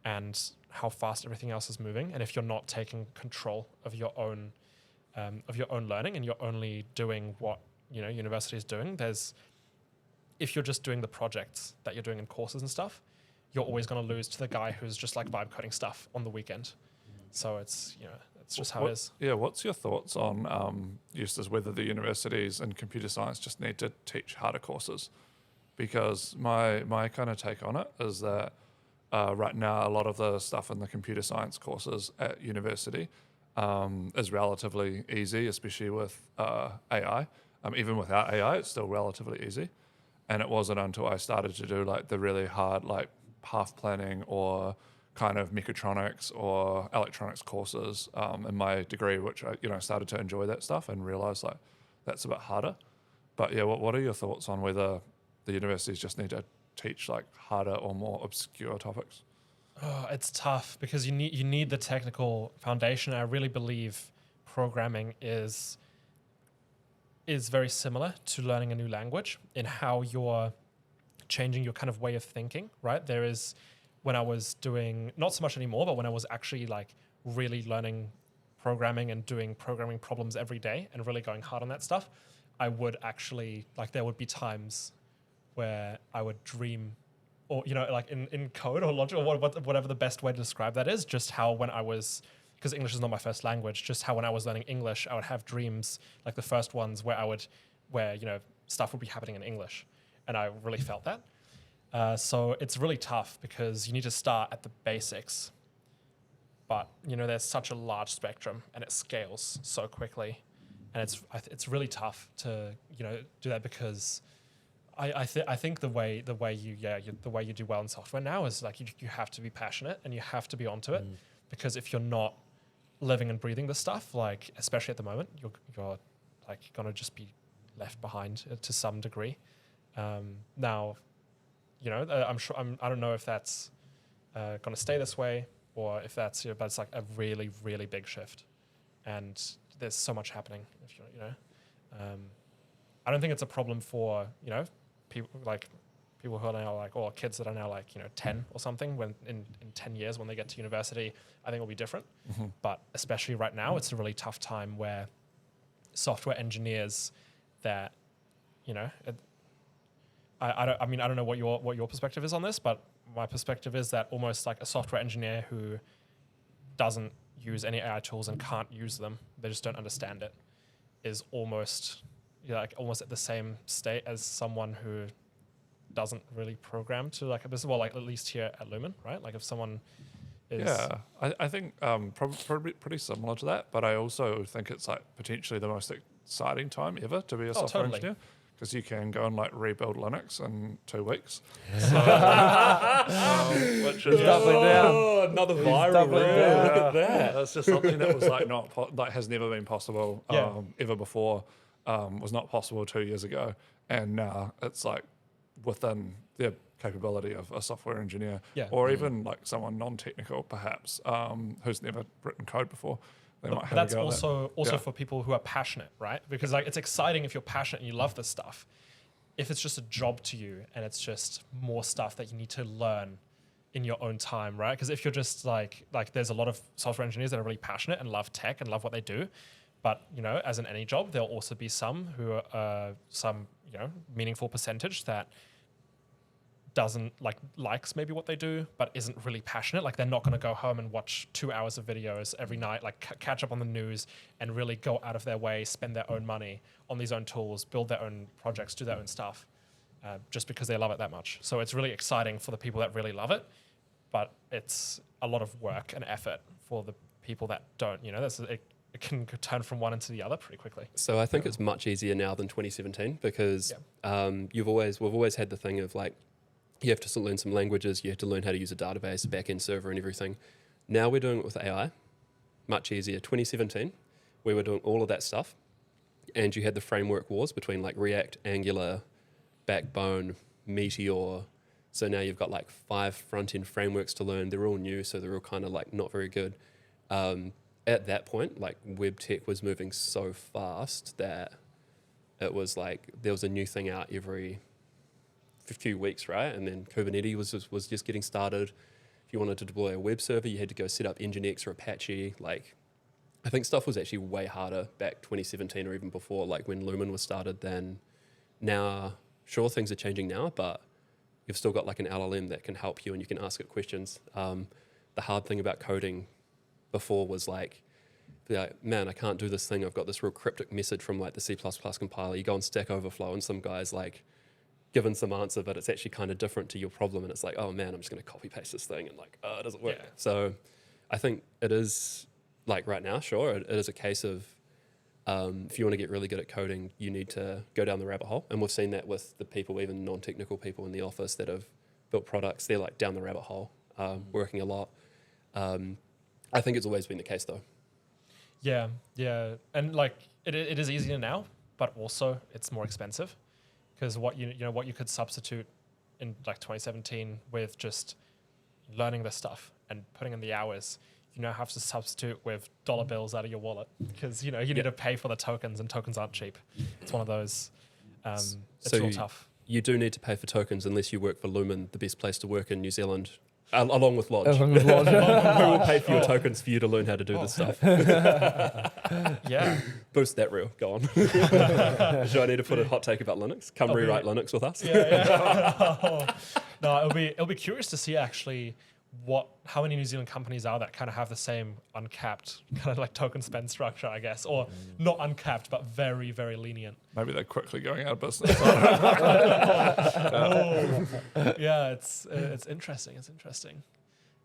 and how fast everything else is moving. And if you're not taking control of your own learning, and you're only doing what university is doing, if you're just doing the projects that you're doing in courses and stuff, you're always going to lose to the guy who's just like vibe coding stuff on the weekend. So it's just how it is. Yeah, what's your thoughts on Eustace, whether the universities in computer science just need to teach harder courses? Because my kind of take on it is that right now a lot of the stuff in the computer science courses at university is relatively easy, especially with AI. Even without AI, it's still relatively easy. And it wasn't until I started to do like the really hard like path planning or kind of mechatronics or electronics courses in my degree, which I started to enjoy that stuff and realized like that's a bit harder. But yeah, what are your thoughts on whether the universities just need to teach like harder or more obscure topics? Oh, it's tough because you need the technical foundation. I really believe programming is very similar to learning a new language in how you're changing your kind of way of thinking, right? There is, when I was doing, not so much anymore, but when I was actually like really learning programming and doing programming problems every day and really going hard on that stuff, I would actually, like there would be times where I would dream, or, like in code or logic or whatever the best way to describe that is, just how when I was, because English is not my first language, just how when I was learning English, I would have dreams, like the first ones where stuff would be happening in English. And I really felt that. So it's really tough because you need to start at the basics. But, there's such a large spectrum and it scales so quickly. And it's really tough to, do that, because I think the way you do well in software now is like you have to be passionate and you have to be onto it, because if you're not living and breathing this stuff, like especially at the moment, you're like gonna just be left behind to some degree. Now, I'm sure I don't know if that's gonna stay this way or if that's but it's like a really really big shift, and there's so much happening. If I don't think it's a problem for people who are now like, or kids that are now like 10 or something. When in 10 years when they get to university, I think it'll be different. But especially right now, it's a really tough time where software engineers that I don't know what your perspective is on this, but my perspective is that almost like a software engineer who doesn't use any AI tools and can't use them, they just don't understand it, is almost almost at the same state as someone who doesn't really program to like a business. Well, like at least here at Lumen, right? Like if someone is I think probably pretty similar to that, but I also think it's like potentially the most exciting time ever to be a software engineer, because you can go and like rebuild Linux in 2 weeks. So, which is another viral reel. Look at that. It's just something that was like has never been possible ever before. Was not possible 2 years ago, and now it's like within the capability of a software engineer, or even like someone non-technical perhaps, who's never written code before. They might have that's a go also at that. for people who are passionate, right? Because like it's exciting if you're passionate and you love this stuff. If it's just a job to you and it's just more stuff that you need to learn in your own time, right? Because if you're just like there's a lot of software engineers that are really passionate and love tech and love what they do. But, as in any job, there'll also be some who are meaningful percentage that doesn't likes maybe what they do, but isn't really passionate. Like they're not going to go home and watch 2 hours of videos every night, like catch up on the news and really go out of their way, spend their own money on these own tools, build their own projects, do their own stuff, just because they love it that much. So it's really exciting for the people that really love it. but it's a lot of work and effort for the people that don't. It can turn from one into the other pretty quickly. So I think it's much easier now than 2017 because we've always had the thing of like, you have to learn some languages, you have to learn how to use a database, a back-end server and everything. Now we're doing it with AI, much easier. 2017, we were doing all of that stuff, and you had the framework wars between like React, Angular, Backbone, Meteor. So now you've got like 5 front-end frameworks to learn. They're all new, so they're all kind of like not very good. At that point, like web tech was moving so fast that it was like there was a new thing out every few weeks, right? And then Kubernetes was just getting started. If you wanted to deploy a web server, you had to go set up Nginx or Apache. Like, I think stuff was actually way harder back 2017 or even before, like when Lumen was started than now. Sure, things are changing now, but you've still got like an LLM that can help you and you can ask it questions. The hard thing about coding before was like, man, I can't do this thing. I've got this real cryptic message from like the C++ compiler. You go on Stack Overflow and some guy's like given some answer, but it's actually kind of different to your problem. And it's like, oh man, I'm just going to copy paste this thing and like, it doesn't work. Yeah. So I think it is like right now, sure, it is a case of if you want to get really good at coding, you need to go down the rabbit hole. And we've seen that with the people, even non-technical people in the office that have built products. They're like down the rabbit hole, working a lot. I think it's always been the case though. Yeah. And like it is easier now, but also it's more expensive because what you could substitute in like 2017 with just learning this stuff and putting in the hours, you now have to substitute with dollar bills out of your wallet because you need to pay for the tokens, and tokens aren't cheap. It's one of those. It's real tough. You do need to pay for tokens unless you work for Lumen, the best place to work in New Zealand. Along with Lodg. We will pay for your tokens for you to learn how to do this stuff. Yeah. Boost that reel. Go on. Do I need to put a hot take about Linux? Come rewrite Linux with us. Yeah. No, it'll be curious to see actually how many New Zealand companies are that kind of have the same uncapped kind of like token spend structure, I guess, or not uncapped but very, very lenient. Maybe they're quickly going out of business. Yeah, it's interesting. It's interesting.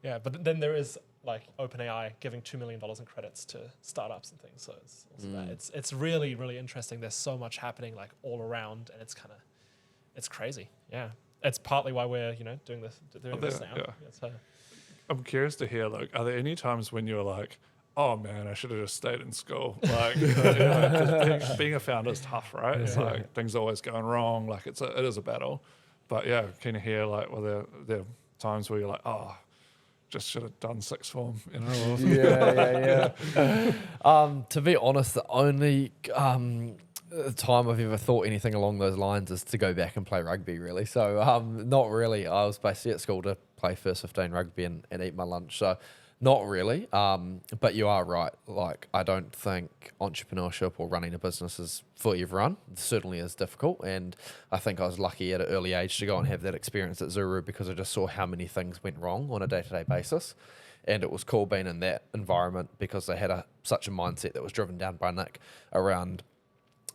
Yeah, but then there is like OpenAI giving $2 million in credits to startups and things. So it's also that. It's really, really interesting. There's so much happening like all around, and it's crazy. Yeah, it's partly why we're doing this now. Yeah. I'm curious to hear, like, are there any times when you're like, oh man, I should have just stayed in school? Like, 'cause being a founder is tough, right? It's like things are always going wrong. Like it is a battle. But yeah, can you hear like, well, there times where you're like, oh, just should have done sixth form, Yeah. To be honest, the only time I've ever thought anything along those lines is to go back and play rugby, really. So not really. I was basically at school to play first 15 rugby and eat my lunch. So not really. But you are right. Like, I don't think entrepreneurship or running a business is for everyone. It certainly is difficult. And I think I was lucky at an early age to go and have that experience at Zuru because I just saw how many things went wrong on a day-to-day basis. And it was cool being in that environment because they had such a mindset that was driven down by Nick around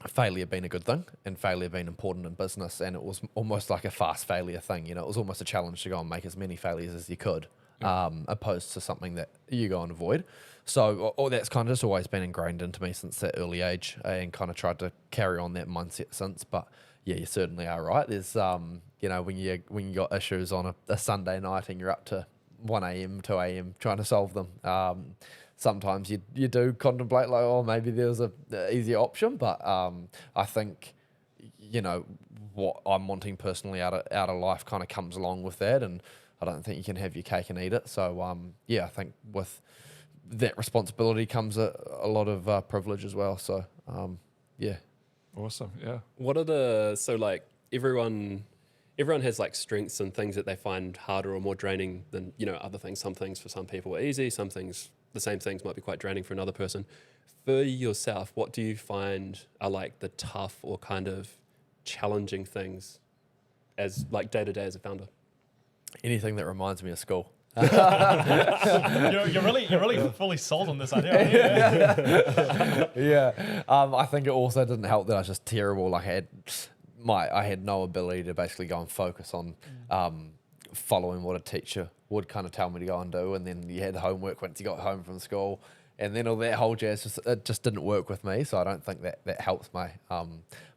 failure being a good thing and failure being important in business. And it was almost like a fast failure thing. It was almost a challenge to go and make as many failures as you could, opposed to something that you go and avoid. So that's kind of just always been ingrained into me since that early age, and kind of tried to carry on that mindset since. But yeah, you certainly are right. There's when you got issues on a Sunday night and you're up to 1 a.m, 2 a.m. trying to solve them, sometimes you do contemplate like, oh, maybe there's a easier option. But I think, what I'm wanting personally out of life kind of comes along with that. And I don't think you can have your cake and eat it. So, I think with that responsibility comes a lot of privilege as well. So, Awesome. Yeah. What are everyone has like strengths and things that they find harder or more draining than, other things. Some things for some people are easy. Some things, the same things might be quite draining for another person. For yourself, what do you find are like the tough or kind of challenging things as like day to day as a founder? Anything that reminds me of school. You're really fully sold on this idea. Yeah. I think it also didn't help that I was just terrible. Like I had no ability to basically go and focus on following what a teacher would kind of tell me to go and do, and then you had the homework once you got home from school, and then all that whole jazz just didn't work with me. So I don't think that helps my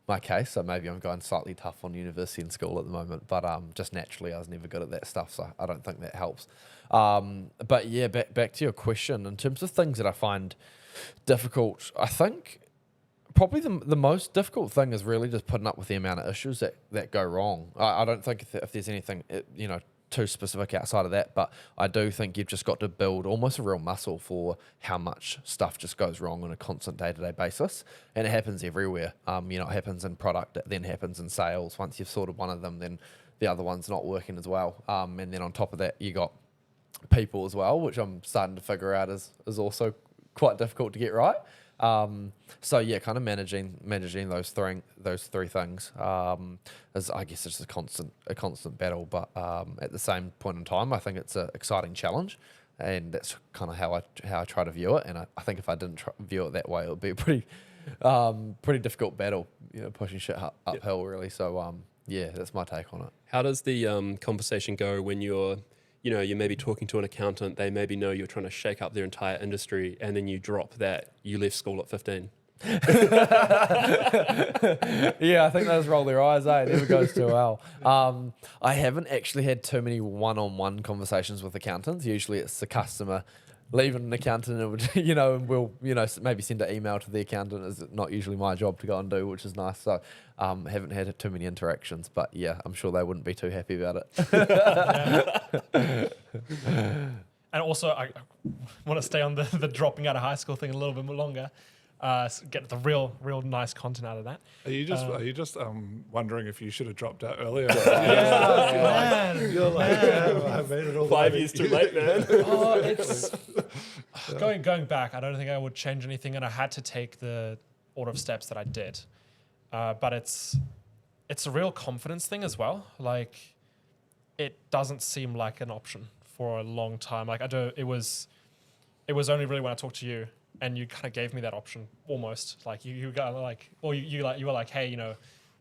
my case. So maybe I'm going slightly tough on university and school at the moment, but just naturally I was never good at that stuff, so I don't think that helps. But yeah, back to your question, in terms of things that I find difficult, I think probably the most difficult thing is really just putting up with the amount of issues that go wrong. I don't think if there's anything, too specific outside of that, but I do think you've just got to build almost a real muscle for how much stuff just goes wrong on a constant day-to-day basis, and it happens everywhere. It happens in product, it then happens in sales. Once you've sorted one of them, then the other one's not working as well, and then on top of that you got people as well, which I'm starting to figure out is also quite difficult to get right. So yeah, kind of managing those three things is, I guess, it's a constant battle. But at the same point in time, I think it's an exciting challenge, and that's kind of how I try to view it. And I think if I didn't view it that way, it would be a pretty difficult battle, pushing shit uphill really. So yeah, that's my take on it. How does the conversation go when you're maybe talking to an accountant, they maybe know you're trying to shake up their entire industry, and then you drop that you left school at 15? Yeah, I think those roll their eyes, It never goes too well. I haven't actually had too many one-on-one conversations with accountants. Usually it's the customer leaving an accountant and we'll maybe send an email to the accountant. Is not usually my job to go and do, which is nice. So haven't had too many interactions, but yeah, I'm sure they wouldn't be too happy about it. And also, I want to stay on the dropping out of high school thing a little bit more longer. Get the real nice content out of that. Are you just wondering if you should have dropped out earlier? You're like, I made it all 5 years too late, man. It's going back. I don't think I would change anything, and I had to take the order of steps that I did. But it's a real confidence thing as well. Like, it doesn't seem like an option for a long time. Like, it was only really when I talked to you, and you kind of gave me that option almost. Like you got like, or you were like, hey,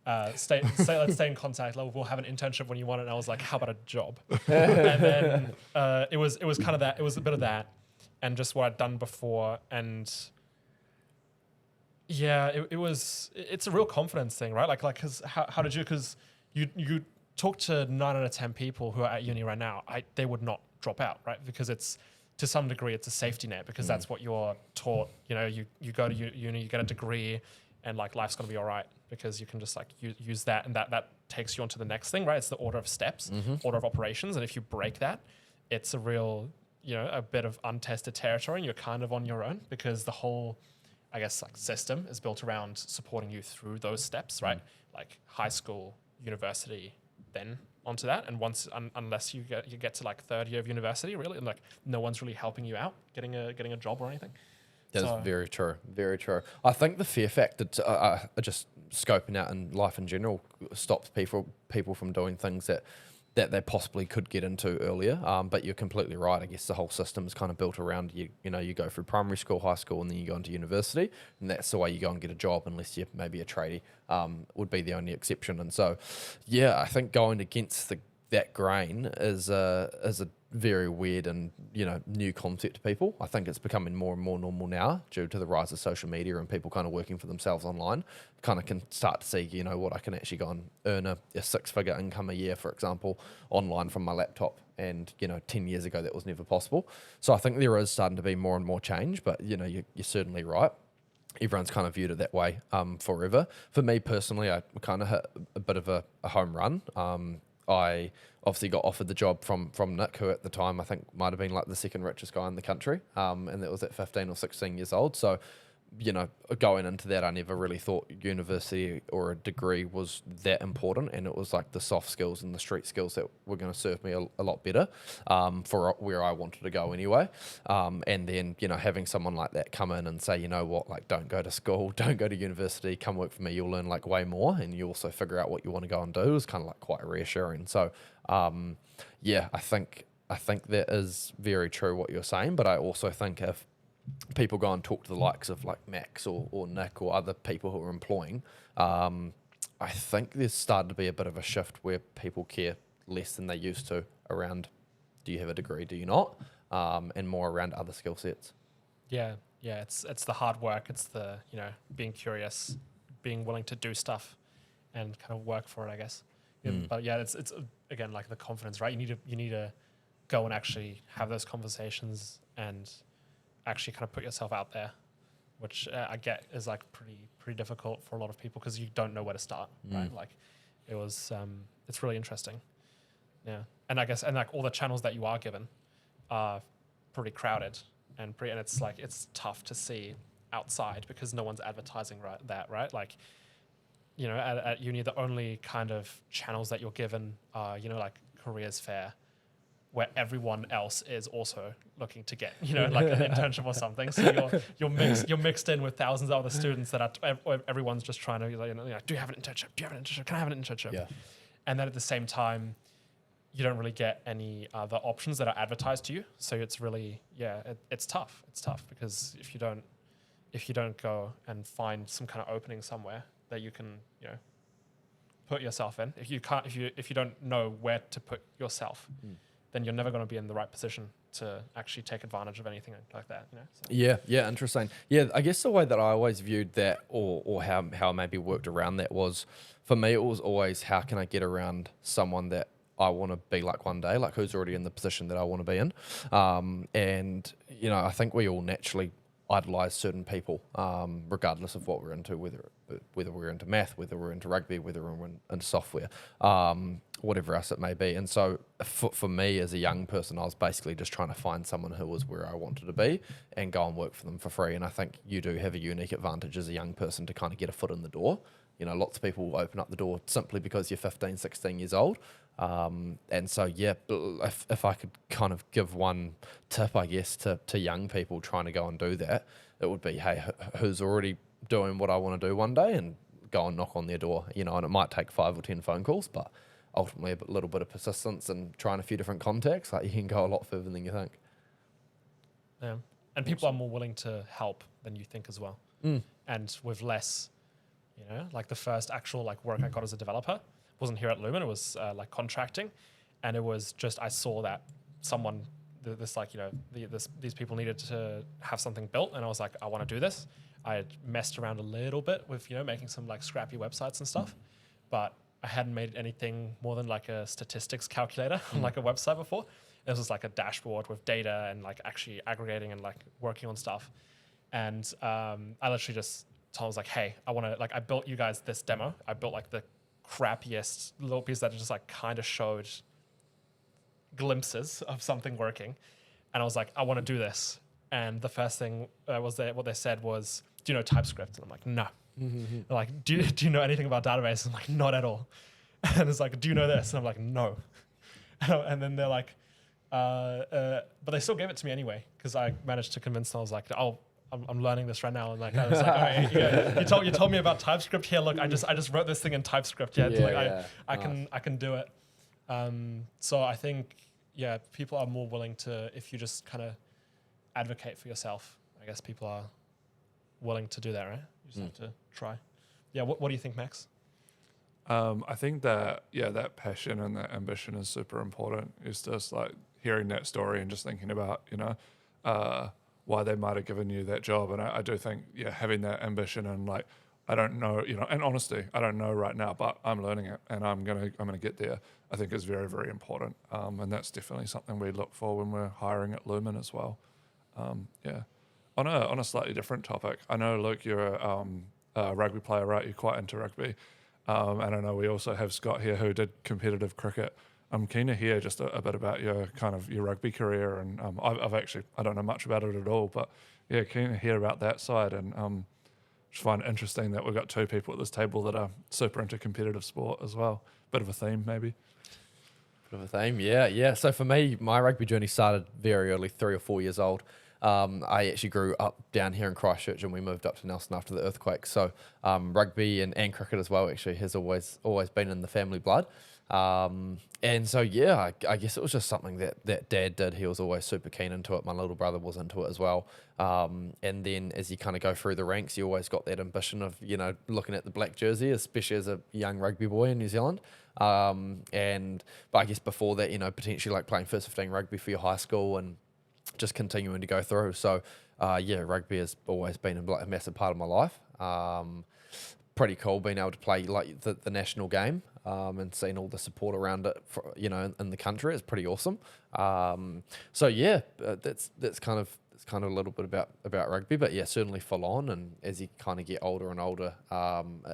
let's stay in contact. Like, we'll have an internship when you want it. And I was like, how about a job? And then it was kind of that. It was a bit of that, and just what I'd done before. And yeah, it's a real confidence thing, right? Like, cause how did you? Because you talk to 9 out of 10 people who are at uni right now. They would not drop out, right? Because to some degree, it's a safety net, because that's what you're taught. You go to uni, you get a degree, and like life's gonna be all right, because you can just like use that, and that takes you on to the next thing, right? It's the order of steps, order of operations, and if you break that, it's a real, a bit of untested territory, and you're kind of on your own, because the whole, I guess, like system is built around supporting you through those steps, right? Like high school, university, then onto that, and once unless you get to like third year of university, really, and like no one's really helping you out getting a job or anything. That's very true. Very true. I think the fear factor, just scoping out in life in general, stops people from doing things that they possibly could get into earlier. But you're completely right. I guess the whole system is kind of built around you. You go through primary school, high school, and then you go into university, and that's the way you go and get a job, unless you're maybe a tradie. Would be the only exception. And so, yeah, I think going against that grain is a very weird and new concept to people. I think it's becoming more and more normal now due to the rise of social media and people kind of working for themselves online. Kind of can start to see, what I can actually go and earn a 6-figure income a year, for example, online from my laptop. And 10 years ago that was never possible. So I think there is starting to be more and more change. But you're certainly right. Everyone's kind of viewed it that way forever. For me personally, I kind of hit a bit of a home run. I obviously got offered the job from Nick, who at the time I think might have been like the second richest guy in the country, and that was at 15 or 16 years old. So, going into that, I never really thought university or a degree was that important, and it was like the soft skills and the street skills that were going to serve me a lot better for where I wanted to go anyway. And then, having someone like that come in and say, like, don't go to school, don't go to university, come work for me, you'll learn like way more, and you also figure out what you want to go and do, is kind of like quite reassuring. So, yeah, I think that is very true what you're saying, but I also think if people go and talk to the likes of like Max or Nick or other people who are employing, I think there's started to be a bit of a shift where people care less than they used to around do you have a degree, do you not, and more around other skill sets. Yeah, it's the hard work. It's the being curious, being willing to do stuff, and kind of work for it, I guess. Yeah, but yeah, it's again like the confidence, right? You need to go and actually have those conversations and actually kind of put yourself out there, which I get is like pretty difficult for a lot of people because you don't know where to start, right? Like it was, it's really interesting. Yeah, and I guess like all the channels that you are given are pretty crowded and it's like it's tough to see outside because no one's advertising right? Like, at uni, the only kind of channels that you're given are, like careers fair, where everyone else is also looking to get, like an internship or something. So you're mixed in with thousands of other students that are, everyone's just trying to, do you have an internship? Do you have an internship? Can I have an internship? Yeah. And then at the same time, you don't really get any other options that are advertised to you. So it's really, it's tough. It's tough because if you don't go and find some kind of opening somewhere that you can, put yourself in, if you don't know where to put yourself, then you're never going to be in the right position to actually take advantage of anything like that. So. Yeah, interesting. Yeah, I guess the way that I always viewed that, or how I maybe worked around that was, for me, it was always how can I get around someone that I want to be like one day, like who's already in the position that I want to be in. And, I think we all naturally idolize certain people, regardless of what we're into, whether we're into math, whether we're into rugby, whether we're in software, whatever else it may be. And so for me as a young person, I was basically just trying to find someone who was where I wanted to be and go and work for them for free. And I think you do have a unique advantage as a young person to kind of get a foot in the door. Lots of people will open up the door simply because you're 15, 16 years old. And so, if I could kind of give one tip, I guess, to young people trying to go and do that, it would be, hey, who's already doing what I want to do one day, and go and knock on their door, and it might take 5 or 10 phone calls, but ultimately a little bit of persistence and trying a few different contacts, like you can go a lot further than you think. Yeah. And people are more willing to help than you think as well. And with less, like the first actual like work I got as a developer wasn't here at Lumen. It was like contracting, and it was just I saw that someone these people needed to have something built, and I was like, I want to do this. I had messed around a little bit with making some like scrappy websites and stuff, but I hadn't made anything more than like a statistics calculator on like a website before. It was like a dashboard with data and like actually aggregating and like working on stuff. And I literally just told, I was like, hey, I want to, like, I built you guys this demo. I built like the crappiest little piece that just like kind of showed glimpses of something working. And I was like, I want to do this. And the first thing what they said was, do you know TypeScript? And I'm like, no. They're like, do you know anything about databases? I'm like, not at all. And it's like, do you know this? And I'm like, no. And then they're like, but they still gave it to me anyway, because I managed to convince them. I was like, oh, I'm learning this right now. And like, I was like, all right, yeah, you told me about TypeScript here. Look, I just wrote this thing in TypeScript. I can do it. So I think, people are more willing to, if you just kind of advocate for yourself, I guess people are willing to do that, right? You just have to try. Yeah. What do you think, Max? I think that, that passion and that ambition is super important. It's just like hearing that story and just thinking about, why they might have given you that job. And I do think, having that ambition and like, I don't know, and honesty, I don't know right now, but I'm learning it and I'm gonna get there, I think is very, very important. And that's definitely something we look for when we're hiring at Lumen as well. On a slightly different topic, I know, Luke, you're a rugby player, right? You're quite into rugby. And I know we also have Scott here who did competitive cricket. I'm keen to hear just a bit about your rugby career. And I don't know much about it at all, but keen to hear about that side. And just find it interesting that we've got two people at this table that are super into competitive sport as well. Bit of a theme, maybe. Bit of a theme, yeah. So for me, my rugby journey started very early, 3 or 4 years old. I actually grew up down here in Christchurch, and we moved up to Nelson after the earthquake. So rugby and cricket as well actually has always been in the family blood. And so, yeah, I guess it was just something that Dad did. He was always super keen into it. My little brother was into it as well. And then as you kind of go through the ranks, you always got that ambition of, looking at the black jersey, especially as a young rugby boy in New Zealand. But I guess before that, potentially like playing first 15 rugby for your high school and just continuing to go through. So, rugby has always been a massive part of my life. Pretty cool being able to play like the national game and seeing all the support around it, in the country. It's pretty awesome. That's kind of a little bit about rugby, but yeah, certainly full on. And as you kind of get older and older,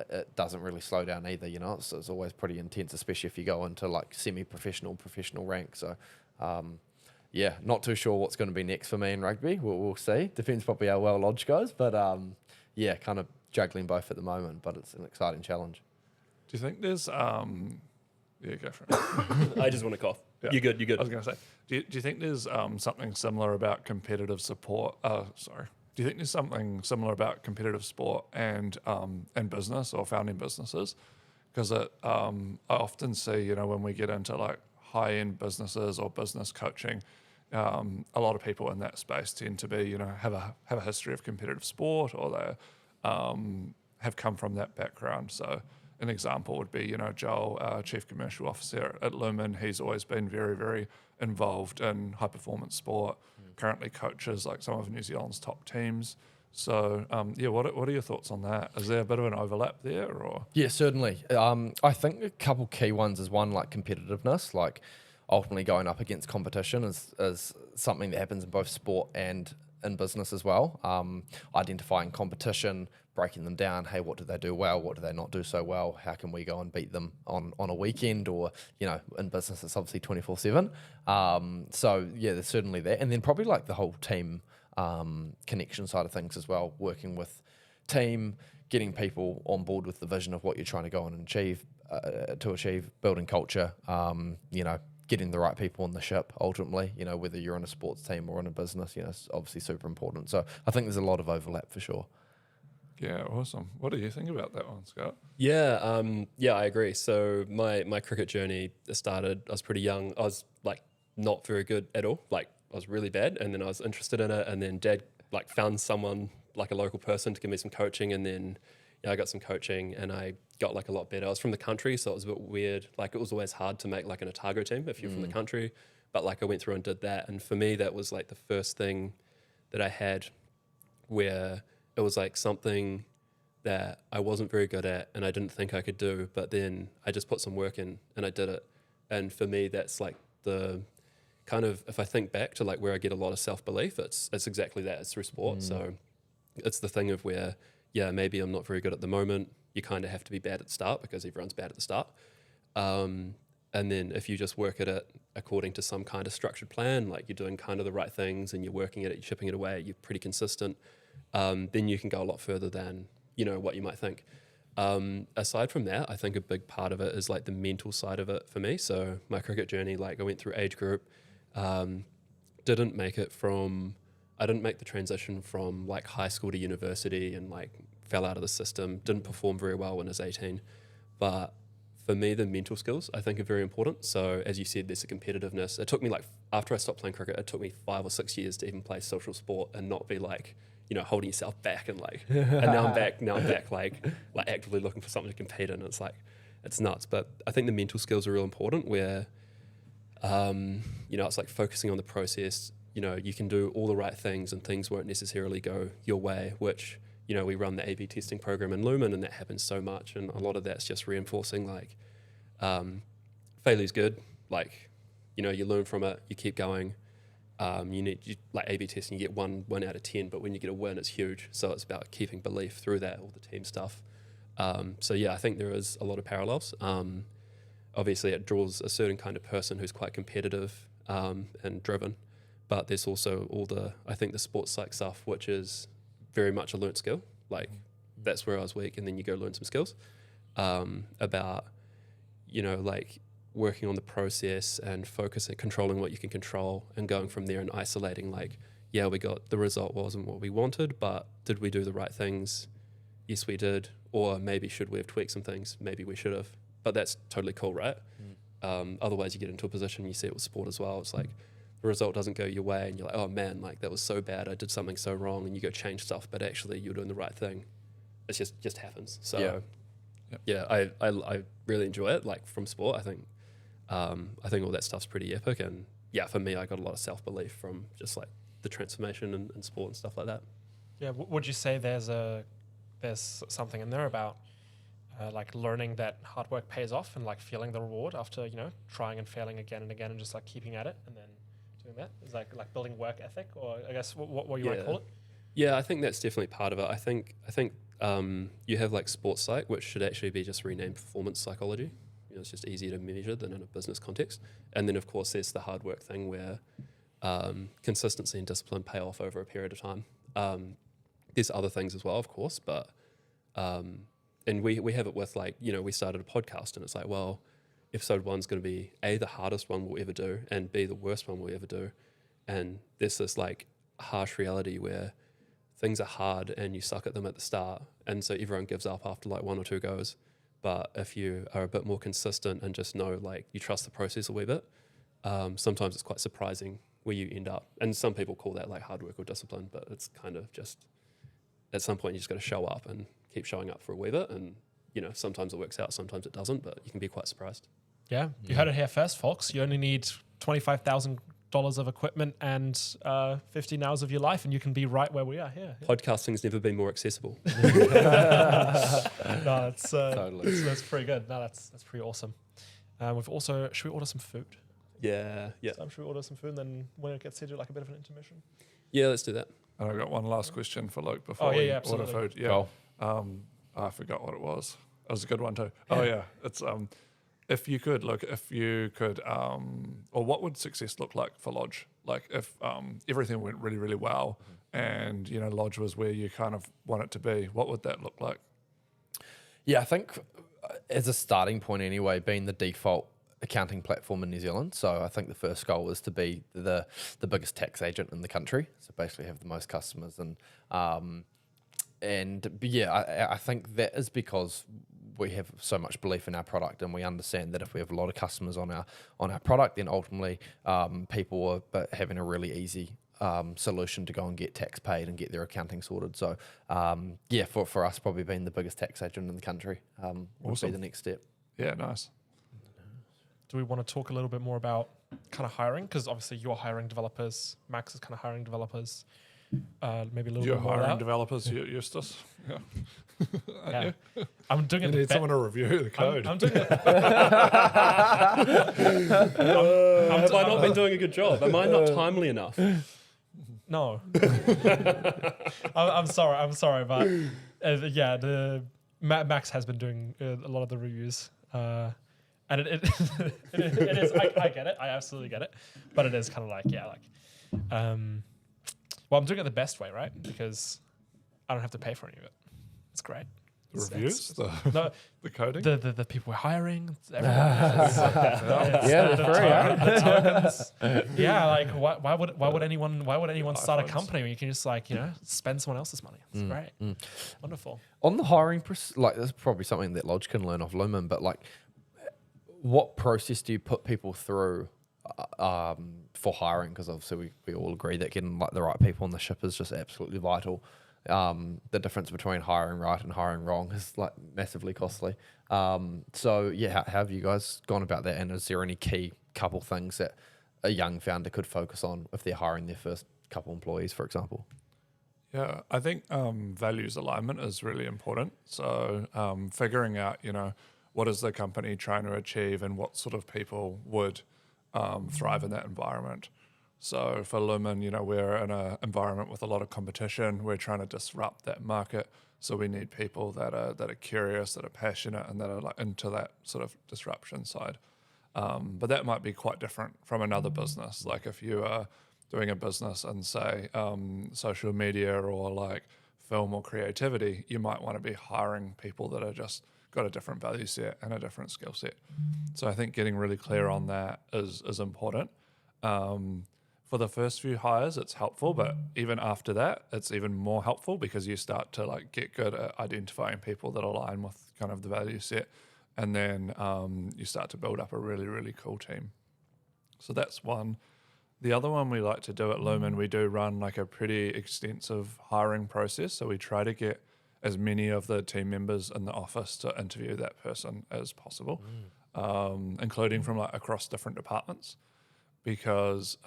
it doesn't really slow down either. It's always pretty intense, especially if you go into like semi-professional, professional rank. So. Not too sure what's going to be next for me in rugby. We'll see. Depends probably how well Lodg goes, but kind of juggling both at the moment. But it's an exciting challenge. Do you think there's go for it. I just want to cough. Yeah. You're good. I was going to say, do you think there's something similar about competitive support? Do you think there's something similar about competitive sport and business or founding businesses? Because I often see, when we get into like high-end businesses or business coaching, a lot of people in that space tend to be, have a history of competitive sport, or they have come from that background. So an example would be, Joel, our Chief Commercial Officer at Lumen. He's always been very, very involved in high-performance sport, currently coaches like some of New Zealand's top teams. So, what are your thoughts on that? Is there a bit of an overlap there? Or? Yeah, certainly. I think a couple key ones is one, like competitiveness, like ultimately going up against competition is something that happens in both sport and in business as well. Identifying competition, breaking them down. Hey, what do they do well? What do they not do so well? How can we go and beat them on a weekend? Or, in business, it's obviously 24/7. There's certainly that. And then probably like the whole team connection side of things as well, working with team, getting people on board with the vision of what you're trying to go and achieve, building culture, getting the right people on the ship ultimately, whether you're on a sports team or in a business, it's obviously super important. So I think there's a lot of overlap for sure. Yeah, awesome. What do you think about that one, Scott? Yeah, I agree. So my cricket journey started, I was pretty young. I was like not very good at all. Like I was really bad, and then I was interested in it, and then Dad like found someone, like a local person, to give me some coaching, and then I got some coaching and I got like a lot better. I was from the country, so it was a bit weird. Like it was always hard to make like an Otago team if you're from the country, but like I went through and did that, and for me that was like the first thing that I had where it was like something that I wasn't very good at and I didn't think I could do, but then I just put some work in and I did it. And for me, that's like the kind of, if I think back to like where I get a lot of self-belief, it's exactly that. It's through sport. So it's the thing of where, maybe I'm not very good at the moment. You kind of have to be bad at the start because everyone's bad at the start. And then if you just work at it according to some kind of structured plan, like you're doing kind of the right things and you're working at it, you're chipping it away, you're pretty consistent, then you can go a lot further than, what you might think. Aside from that, I think a big part of it is like the mental side of it for me. So my cricket journey, like I went through age group, didn't make the transition from like high school to university and like fell out of the system, didn't perform very well when I was 18. But for me, the mental skills I think are very important. So as you said, there's a competitiveness. It took me like, after I stopped playing cricket, it took me 5 or 6 years to even play social sport and not be like, holding yourself back and like, and now I'm back like actively looking for something to compete in. It's like, it's nuts. But I think the mental skills are real important where, it's like focusing on the process. You can do all the right things and things won't necessarily go your way, which, we run the A/B testing program in Lumen and that happens so much. And a lot of that's just reinforcing like, failure's good. Like, you learn from it, you keep going. Like A/B testing, you get one out of 10, but when you get a win, it's huge. So it's about keeping belief through that, all the team stuff. I think there is a lot of parallels. Obviously, it draws a certain kind of person who's quite competitive and driven, but there's also the sports psych stuff, which is very much a learnt skill. Like that's where I was weak, and then you go learn some skills about, like working on the process and focusing, controlling what you can control and going from there and isolating like, we got the result wasn't what we wanted, but did we do the right things? Yes, we did. Or maybe should we have tweaked some things? Maybe we should have. But that's totally cool, right? Otherwise, you get into a position, you see it with sport as well. It's like the result doesn't go your way, and you're like, oh man, like that was so bad. I did something so wrong, and you go change stuff, but actually you're doing the right thing. It just happens. So I really enjoy it. Like from sport, I think all that stuff's pretty epic. And yeah, for me, I got a lot of self-belief from just like the transformation in sport and stuff like that. Yeah, would you say there's something in there about like learning that hard work pays off and like feeling the reward after, you know, trying and failing again and again and just like keeping at it and then doing that? Is like building work ethic, or I guess what you might call it? Yeah, I think that's definitely part of it. I think you have like sports psych, which should actually be just renamed performance psychology. You know, it's just easier to measure than in a business context. And then of course there's the hard work thing where consistency and discipline pay off over a period of time. There's other things as well, of course, but and we have it with like, you know, we started a podcast and it's like, well, episode 1's going to be A, the hardest one we'll ever do, and B, the worst one we'll ever do. And there's this like harsh reality where things are hard and you suck at them at the start, and so everyone gives up after like 1 or 2 goes. But if you are a bit more consistent and just know, like, you trust the process a wee bit, sometimes it's quite surprising where you end up. And some people call that like hard work or discipline, but it's kind of just at some point you just got to show up and keep showing up for a wee bit. And, you know, sometimes it works out, sometimes it doesn't, but you can be quite surprised. Yeah, you heard it here first, folks. You only need $25,000 of equipment and 15 hours of your life, and you can be right where we are here. Yeah. Podcasting's never been more accessible. No, that's Totally. that's pretty good. No, that's pretty awesome. We've also, should we order some food? Yeah. Should we order some food, and then when it gets to do like a bit of an intermission? Yeah, let's do that. And I've got one last question for Luke before we order absolutely. food. Yeah. Go. I forgot what it was. It was a good one too. Oh yeah, it's if you could, or what would success look like for Lodg? Like if everything went really, really well, and you know Lodg was where you kind of want it to be, what would that look like? Yeah, I think as a starting point anyway, being the default accounting platform in New Zealand. So I think the first goal is to be the biggest tax agent in the country. So basically have the most customers and yeah, I think that is because we have so much belief in our product, and we understand that if we have a lot of customers on our product, then ultimately people are having a really easy solution to go and get tax paid and get their accounting sorted. So yeah, for us, probably being the biggest tax agent in the country would be the next step. Yeah, nice. Do we want to talk a little bit more about kind of hiring? Because obviously you're hiring developers. Max is kind of hiring developers. Maybe a little You're bit more hiring out. developers, Eustace. Yeah. Yeah. I'm doing You it. need someone to review the code. I'm doing it. Have I not been doing a good job? Am I not timely enough? No. I'm sorry, but yeah, Max has been doing a lot of the reviews, and it is. I get it. I absolutely get it, but it is kind of like well, I'm doing it the best way, right? Because I don't have to pay for any of it. It's great. The reviews, the coding, the people we're hiring, everyone. Yeah, they're free, huh? The tokens. Yeah, like why would anyone start a company when you can just like, you know, spend someone else's money? It's great, wonderful. On the hiring, like that's probably something that Lodg can learn off Lumen, but like, what process do you put people through for hiring? Because obviously we all agree that getting like the right people on the ship is just absolutely vital. The difference between hiring right and hiring wrong is like massively costly. So yeah, how have you guys gone about that? And is there any key couple things that a young founder could focus on if they're hiring their first couple employees, for example? Yeah, I think values alignment is really important. So figuring out, you know, what is the company trying to achieve and what sort of people would thrive in that environment. So for Lumen, you know, we're in an environment with a lot of competition. We're trying to disrupt that market. So we need people that are curious, that are passionate, and that are like into that sort of disruption side. But that might be quite different from another business. Like if you are doing a business in, say, social media or like film or creativity, you might want to be hiring people that are just got a different value set and a different skill set. So I think getting really clear on that is important. For the first few hires, it's helpful, but even after that, it's even more helpful because you start to like get good at identifying people that align with kind of the value set. and then you start to build up a really, really cool team. So that's one. The other one we like to do at Lumen, we do run like a pretty extensive hiring process. So we try to get as many of the team members in the office to interview that person as possible, including from like across different departments, because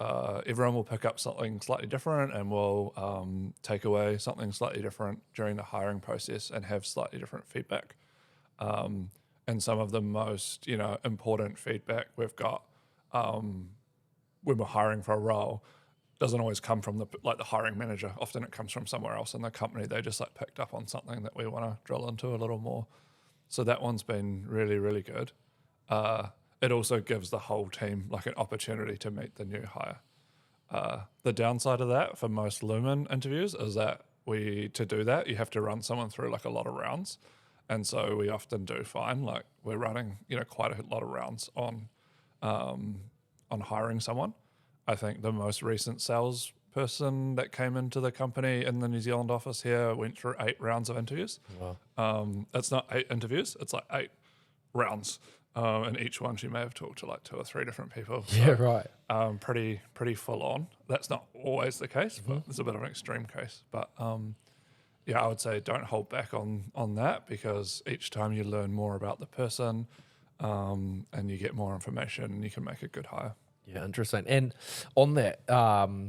everyone will pick up something slightly different and will take away something slightly different during the hiring process and have slightly different feedback. And some of the most, important feedback we've got when we're hiring for a role doesn't always come from the hiring manager. Often it comes from somewhere else in the company. They just picked up on something that we want to drill into a little more. So that one's been really, really good. It also gives the whole team an opportunity to meet the new hire. The downside of that for most Lumen interviews is that to do that, you have to run someone through a lot of rounds. And so we often do find we're running, quite a lot of rounds on hiring someone. I think the most recent salesperson that came into the company in the New Zealand office here went through 8 rounds of interviews. Wow. It's not 8 interviews, it's 8 rounds. And each one she may have talked to 2 or 3 different people. So, Yeah, right. Pretty full on. That's not always the case, but it's a bit of an extreme case. But I would say don't hold back on that, because each time you learn more about the person and you get more information, you can make a good hire. Yeah, interesting. And on that,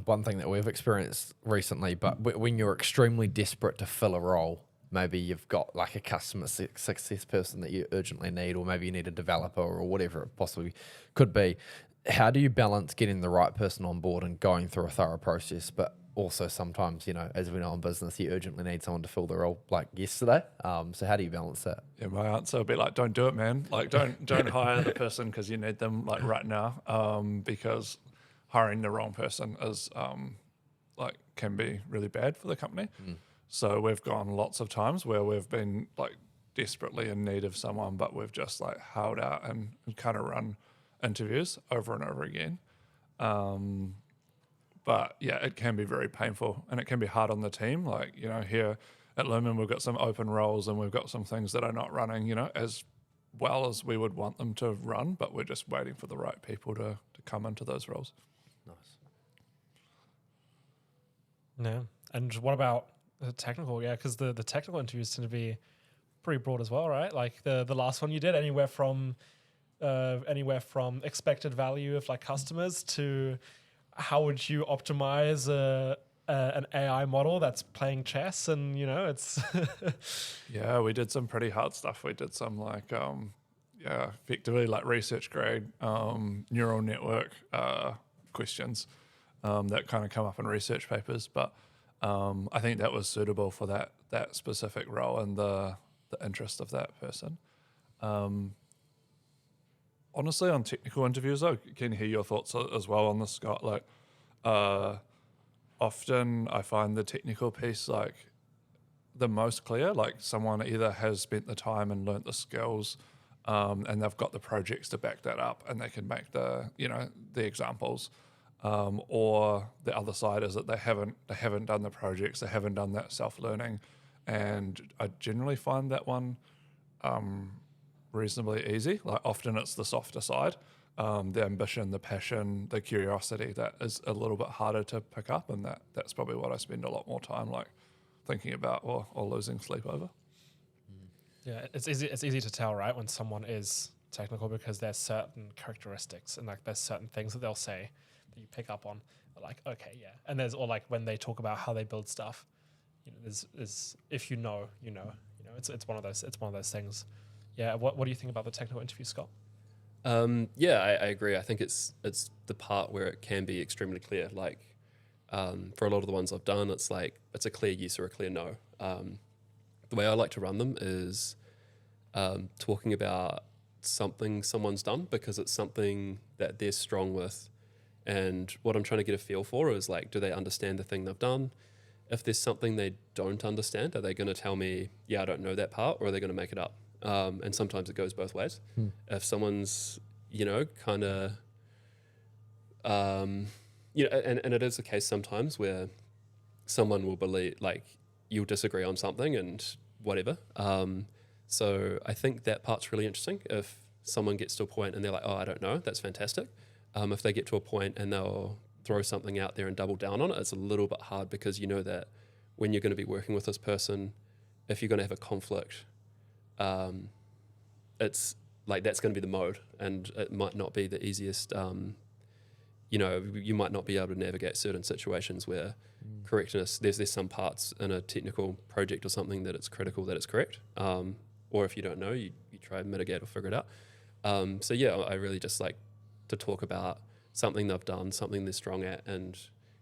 one thing that we've experienced recently, but when you're extremely desperate to fill a role, maybe you've got a customer success person that you urgently need, or maybe you need a developer or whatever it possibly could be. How do you balance getting the right person on board and going through a thorough process, but also sometimes, as we know in business, you urgently need someone to fill the role yesterday. So how do you balance that? Yeah, my answer would be don't do it, man. Don't hire the person because you need them right now. Because hiring the wrong person is can be really bad for the company. So we've gone lots of times where we've been desperately in need of someone, but we've just held out and kind of run interviews over and over again. But yeah, it can be very painful and it can be hard on the team. Here at Lumen, we've got some open roles and we've got some things that are not running, as well as we would want them to run, but we're just waiting for the right people to come into those roles. Nice. Yeah. And what about the technical? Yeah, because the technical interviews tend to be pretty broad as well, right? The last one you did, anywhere from expected value of customers to how would you optimize an AI model that's playing chess, and it's Yeah, we did some pretty hard stuff. We did some effectively research grade neural network questions that kind of come up in research papers, but I think that was suitable for that specific role and the interest of that person. Honestly, on technical interviews, I can hear your thoughts as well on this, Scott. Often I find the technical piece the most clear. Someone either has spent the time and learnt the skills, and they've got the projects to back that up, and they can make the examples. Or the other side is that they haven't done the projects, they haven't done that self-learning, and I generally find that one reasonably easy. Often it's the softer side, the ambition, the passion, the curiosity that is a little bit harder to pick up, and that's probably what I spend a lot more time thinking about or losing sleep over. Yeah, it's easy to tell, right, when someone is technical, because there's certain characteristics and there's certain things that they'll say that you pick up on, okay, yeah. And there's when they talk about how they build stuff, there's if it's one of those things. Yeah, what do you think about the technical interview, Scott? Yeah, I agree. I think it's the part where it can be extremely clear. For a lot of the ones I've done, it's a clear yes or a clear no. The way I like to run them is talking about something someone's done because it's something that they're strong with. And what I'm trying to get a feel for is do they understand the thing they've done? If there's something they don't understand, are they going to tell me, yeah, I don't know that part, or are they going to make it up? And sometimes it goes both ways. If someone's, kind of, and it is the case sometimes where someone will believe, you'll disagree on something and whatever. So I think that part's really interesting. If someone gets to a point and they're like, oh, I don't know, that's fantastic. If they get to a point and they'll throw something out there and double down on it, it's a little bit hard because you know that when you're going to be working with this person, if you're going to have a conflict, it's like that's going to be the mode, and it might not be the easiest. You might not be able to navigate certain situations where correctness, there's some parts in a technical project or something that it's critical that it's correct. Or if you don't know, you try and mitigate or figure it out. So yeah, I really just like to talk about something they've done, something they're strong at, and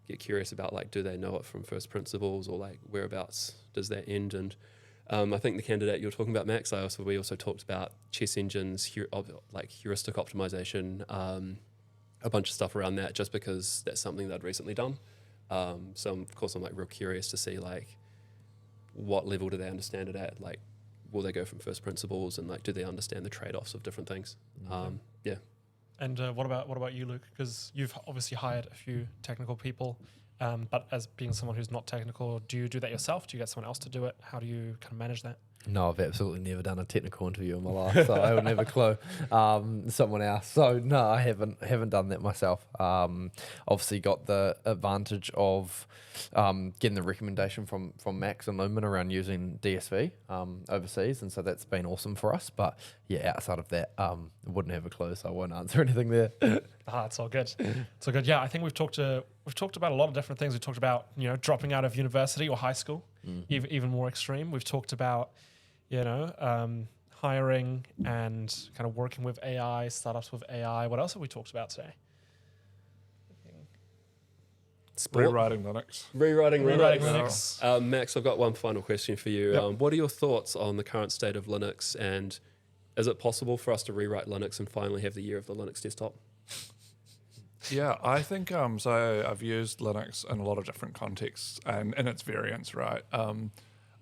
get curious about like, do they know it from first principles, or like whereabouts does that end? And I think the candidate you're talking about, Max, we also talked about chess engines, like heuristic optimization, a bunch of stuff around that, just because that's something they'd recently done. So of course I'm like real curious to see like what level do they understand it at? Like, will they go from first principles, and like do they understand the trade-offs of different things? Yeah. And what about you, Luke? Because you've obviously hired a few technical people, but as being someone who's not technical, do you do that yourself? Do you get someone else to do it? How do you kind of manage that? No, I've absolutely never done a technical interview in my life, so I would never clue someone else. So no, I haven't done that myself. Obviously got the advantage of getting the recommendation from Max and Lumen around using DSV overseas, and so that's been awesome for us. But yeah, outside of that, wouldn't have a clue, so I won't answer anything there. It's all good. It's all good. Yeah, I think we've talked about a lot of different things. We talked about dropping out of university or high school, even more extreme. We've talked about hiring and kind of working with AI, startups with AI. What else have we talked about today? Rewriting Linux. Rewriting Linux. Max, I've got one final question for you. Yep. What are your thoughts on the current state of Linux, and is it possible for us to rewrite Linux and finally have the year of the Linux desktop? Yeah, I think so. I've used Linux in a lot of different contexts and in its variants, right?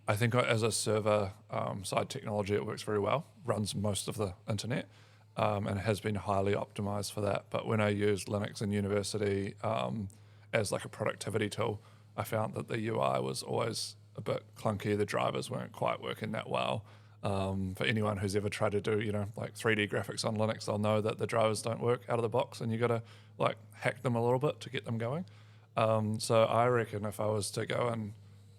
I think as a server side technology, it works very well. Runs most of the internet, and has been highly optimized for that. But when I used Linux in university as like a productivity tool, I found that the UI was always a bit clunky. The drivers weren't quite working that well. For anyone who's ever tried to do, like 3D graphics on Linux, they'll know that the drivers don't work out of the box, and you got to like hack them a little bit to get them going. So I reckon if I was to go and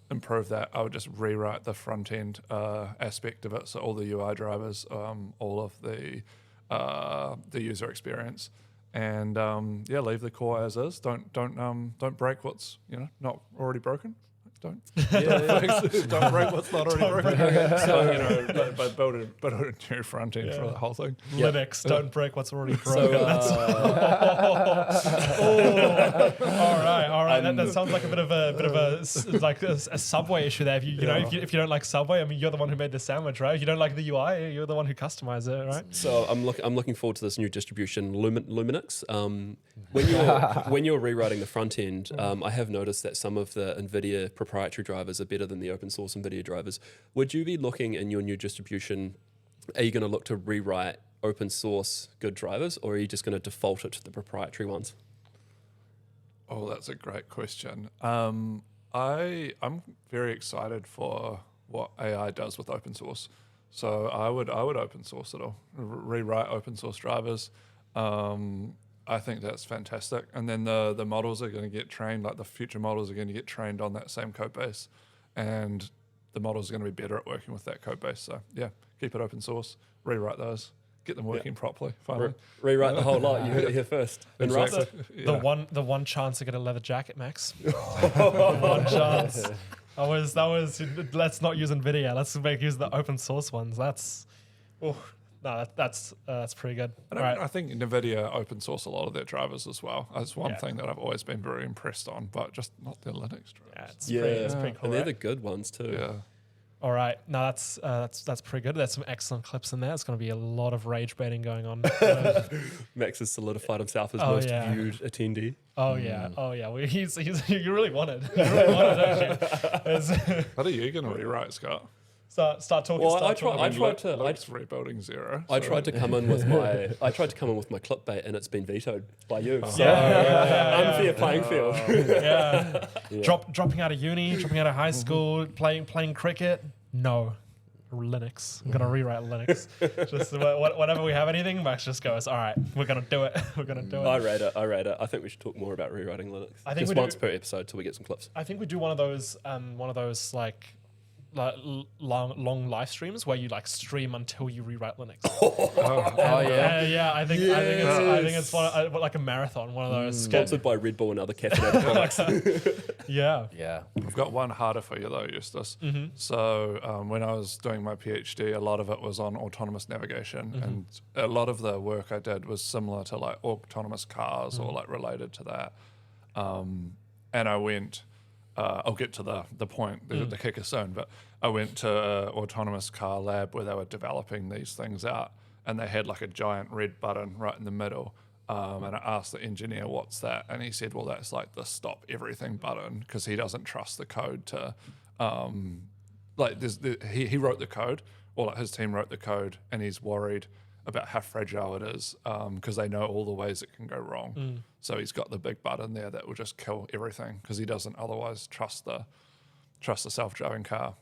improve that, I would just rewrite the front end aspect of it. So all the UI drivers, all of the user experience, and leave the core as is. Don't break what's not already broken. Don't break what's not already broken. So but build a new front end for the whole thing. Linux, don't break what's already broken. All right. That sounds like a bit of a Subway issue there. If you don't like Subway, I mean, you're the one who made the sandwich, right? If you don't like the UI, you're the one who customized it, right? So I'm looking forward to this new distribution, Luminix. When you're rewriting the front end, I have noticed that some of the NVIDIA proprietary drivers are better than the open source NVIDIA drivers. Would you be looking in your new distribution, are you going to look to rewrite open source good drivers, or are you just going to default it to the proprietary ones? Oh, that's a great question. I'm very excited for what AI does with open source. So I would open source it all, rewrite open source drivers. I think that's fantastic. And then the models are going to get trained, like the future models are going to get trained on that same code base. And the models are going to be better at working with that code base. So yeah, keep it open source, rewrite those, get them working properly, finally. Rewrite the whole lot. You heard it here first. And Exactly. The one chance to get a leather jacket, Max. One chance. That was. Let's not use NVIDIA. Let's use the open source ones. That's pretty good. I think NVIDIA open source a lot of their drivers as well. That's one thing that I've always been very impressed on, but just not their Linux drivers. It's pretty cool. And they're the good ones too. Yeah. All right, no, that's pretty good. There's some excellent clips in there. It's going to be a lot of rage baiting going on. Max has solidified himself as most viewed attendee. Oh yeah. Well, he's you really wanted. Don't you? What are you going to rewrite, Scott? Start talking. Well, I tried to rebuilding zero. I tried to come in with my clickbait, and it's been vetoed by you. So unfair playing field. Dropping out of uni, dropping out of high school, playing cricket. No. Linux. I'm gonna rewrite Linux. Just whenever we have anything, Max just goes, all right, we're gonna do it. We're gonna do it. I rate it. I think we should talk more about rewriting Linux. I think just we once do. per episode till we get some clips. I think we do one of those like long live streams where you like stream until you rewrite Linux. Yeah. I think it's like a marathon, one of those. Sponsored by Red Bull and other caffeinated products. Yeah. I've got one harder for you though, Eustace. So when I was doing my PhD, a lot of it was on autonomous navigation, and a lot of the work I did was similar to like autonomous cars or like related to that. And I went. I'll get to the point, the kicker soon, but I went to an autonomous car lab where they were developing these things out, and they had like a giant red button right in the middle. And I asked the engineer, what's that? And he said, well, that's like the stop everything button, because he doesn't trust the code to, he wrote the code, or like his team wrote the code, and he's worried about how fragile it is, because they know all the ways it can go wrong. So he's got the big button there that will just kill everything, because he doesn't otherwise trust the self-driving car.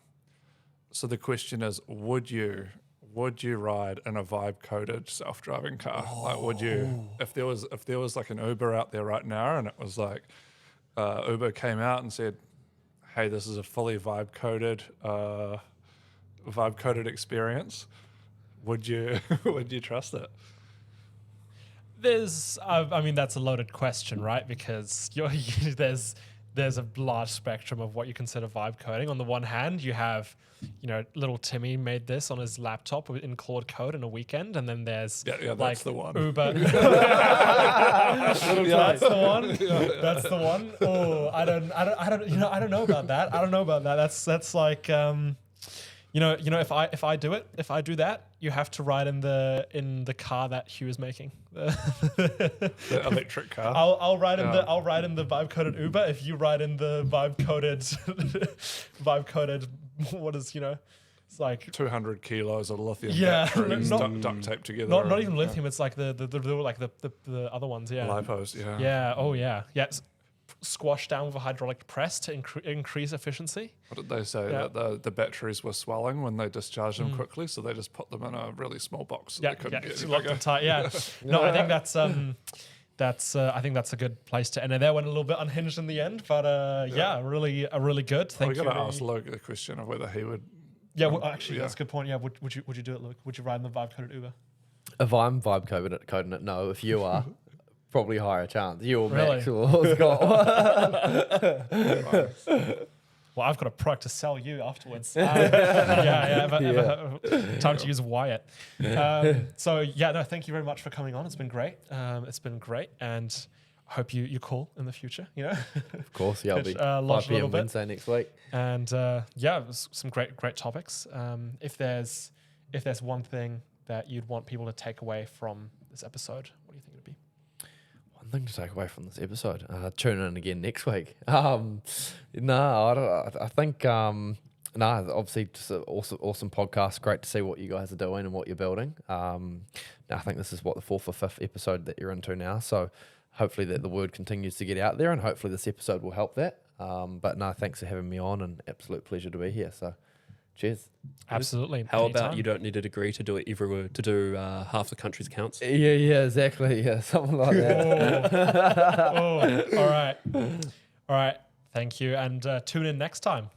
So the question is, would you ride in a vibe-coded self-driving car? Like, would you, if there was like an Uber out there right now, and it was like Uber came out and said, hey, this is a fully vibe-coded experience, would you trust it? I mean, that's a loaded question, right? Because there's a large spectrum of what you consider vibe coding. On the one hand, you have, little Timmy made this on his laptop in Claude Code in a weekend, and then there's that's like the one. Uber. That's the one. That's the one. Oh, I don't know about that. I don't know about that. That's like. If I do that, you have to ride in the car that Hugh is making. The electric car. I'll ride in the vibe coded Uber if you ride in the vibe coded what is it's like 200 kilos of lithium Yeah, batteries not- duct taped together. not even lithium. It's like the other ones. Yeah. Lipos, yeah. Yeah. Oh yeah. Yeah. It's squashed down with a hydraulic press to increase efficiency. What did they say? Yeah. That the batteries were swelling when they discharged them quickly, so they just put them in a really small box so they couldn't get any locked bigger. and tight. Yeah. No, I think that's I think that's a good place to end it. There went a little bit unhinged in the end, but really good. Thank We you. got to ask Luke the question of whether he would. Yeah, well, actually, that's a good point. Yeah, would you do it, Luke? Would you ride in the vibe coded Uber? If I'm vibe coding it, no. If you are, probably higher chance. You or Really? Max or Scott. Well, I've got a product to sell you afterwards. Time to use Wyatt. Thank you very much for coming on. It's been great. And I hope you're cool in the future. Of course, yeah. I'll be lodge 5 a little p.m. bit. Wednesday next week. And it was some great topics. If there's one thing that you'd want people to take away from this episode, what do you think it'd be? One thing to take away from this episode: tune in again next week. I think obviously just an awesome podcast. Great to see what you guys are doing and what you're building. I think this is the 4th or 5th episode that you're into now. So hopefully that the word continues to get out there, and hopefully this episode will help that. Thanks for having me on, and absolute pleasure to be here. So, cheers. Absolutely. How Anytime. about you don't need a degree to do it everywhere, to do half the country's accounts? Yeah, exactly. Yeah, something like that. All right. Thank you, and tune in next time.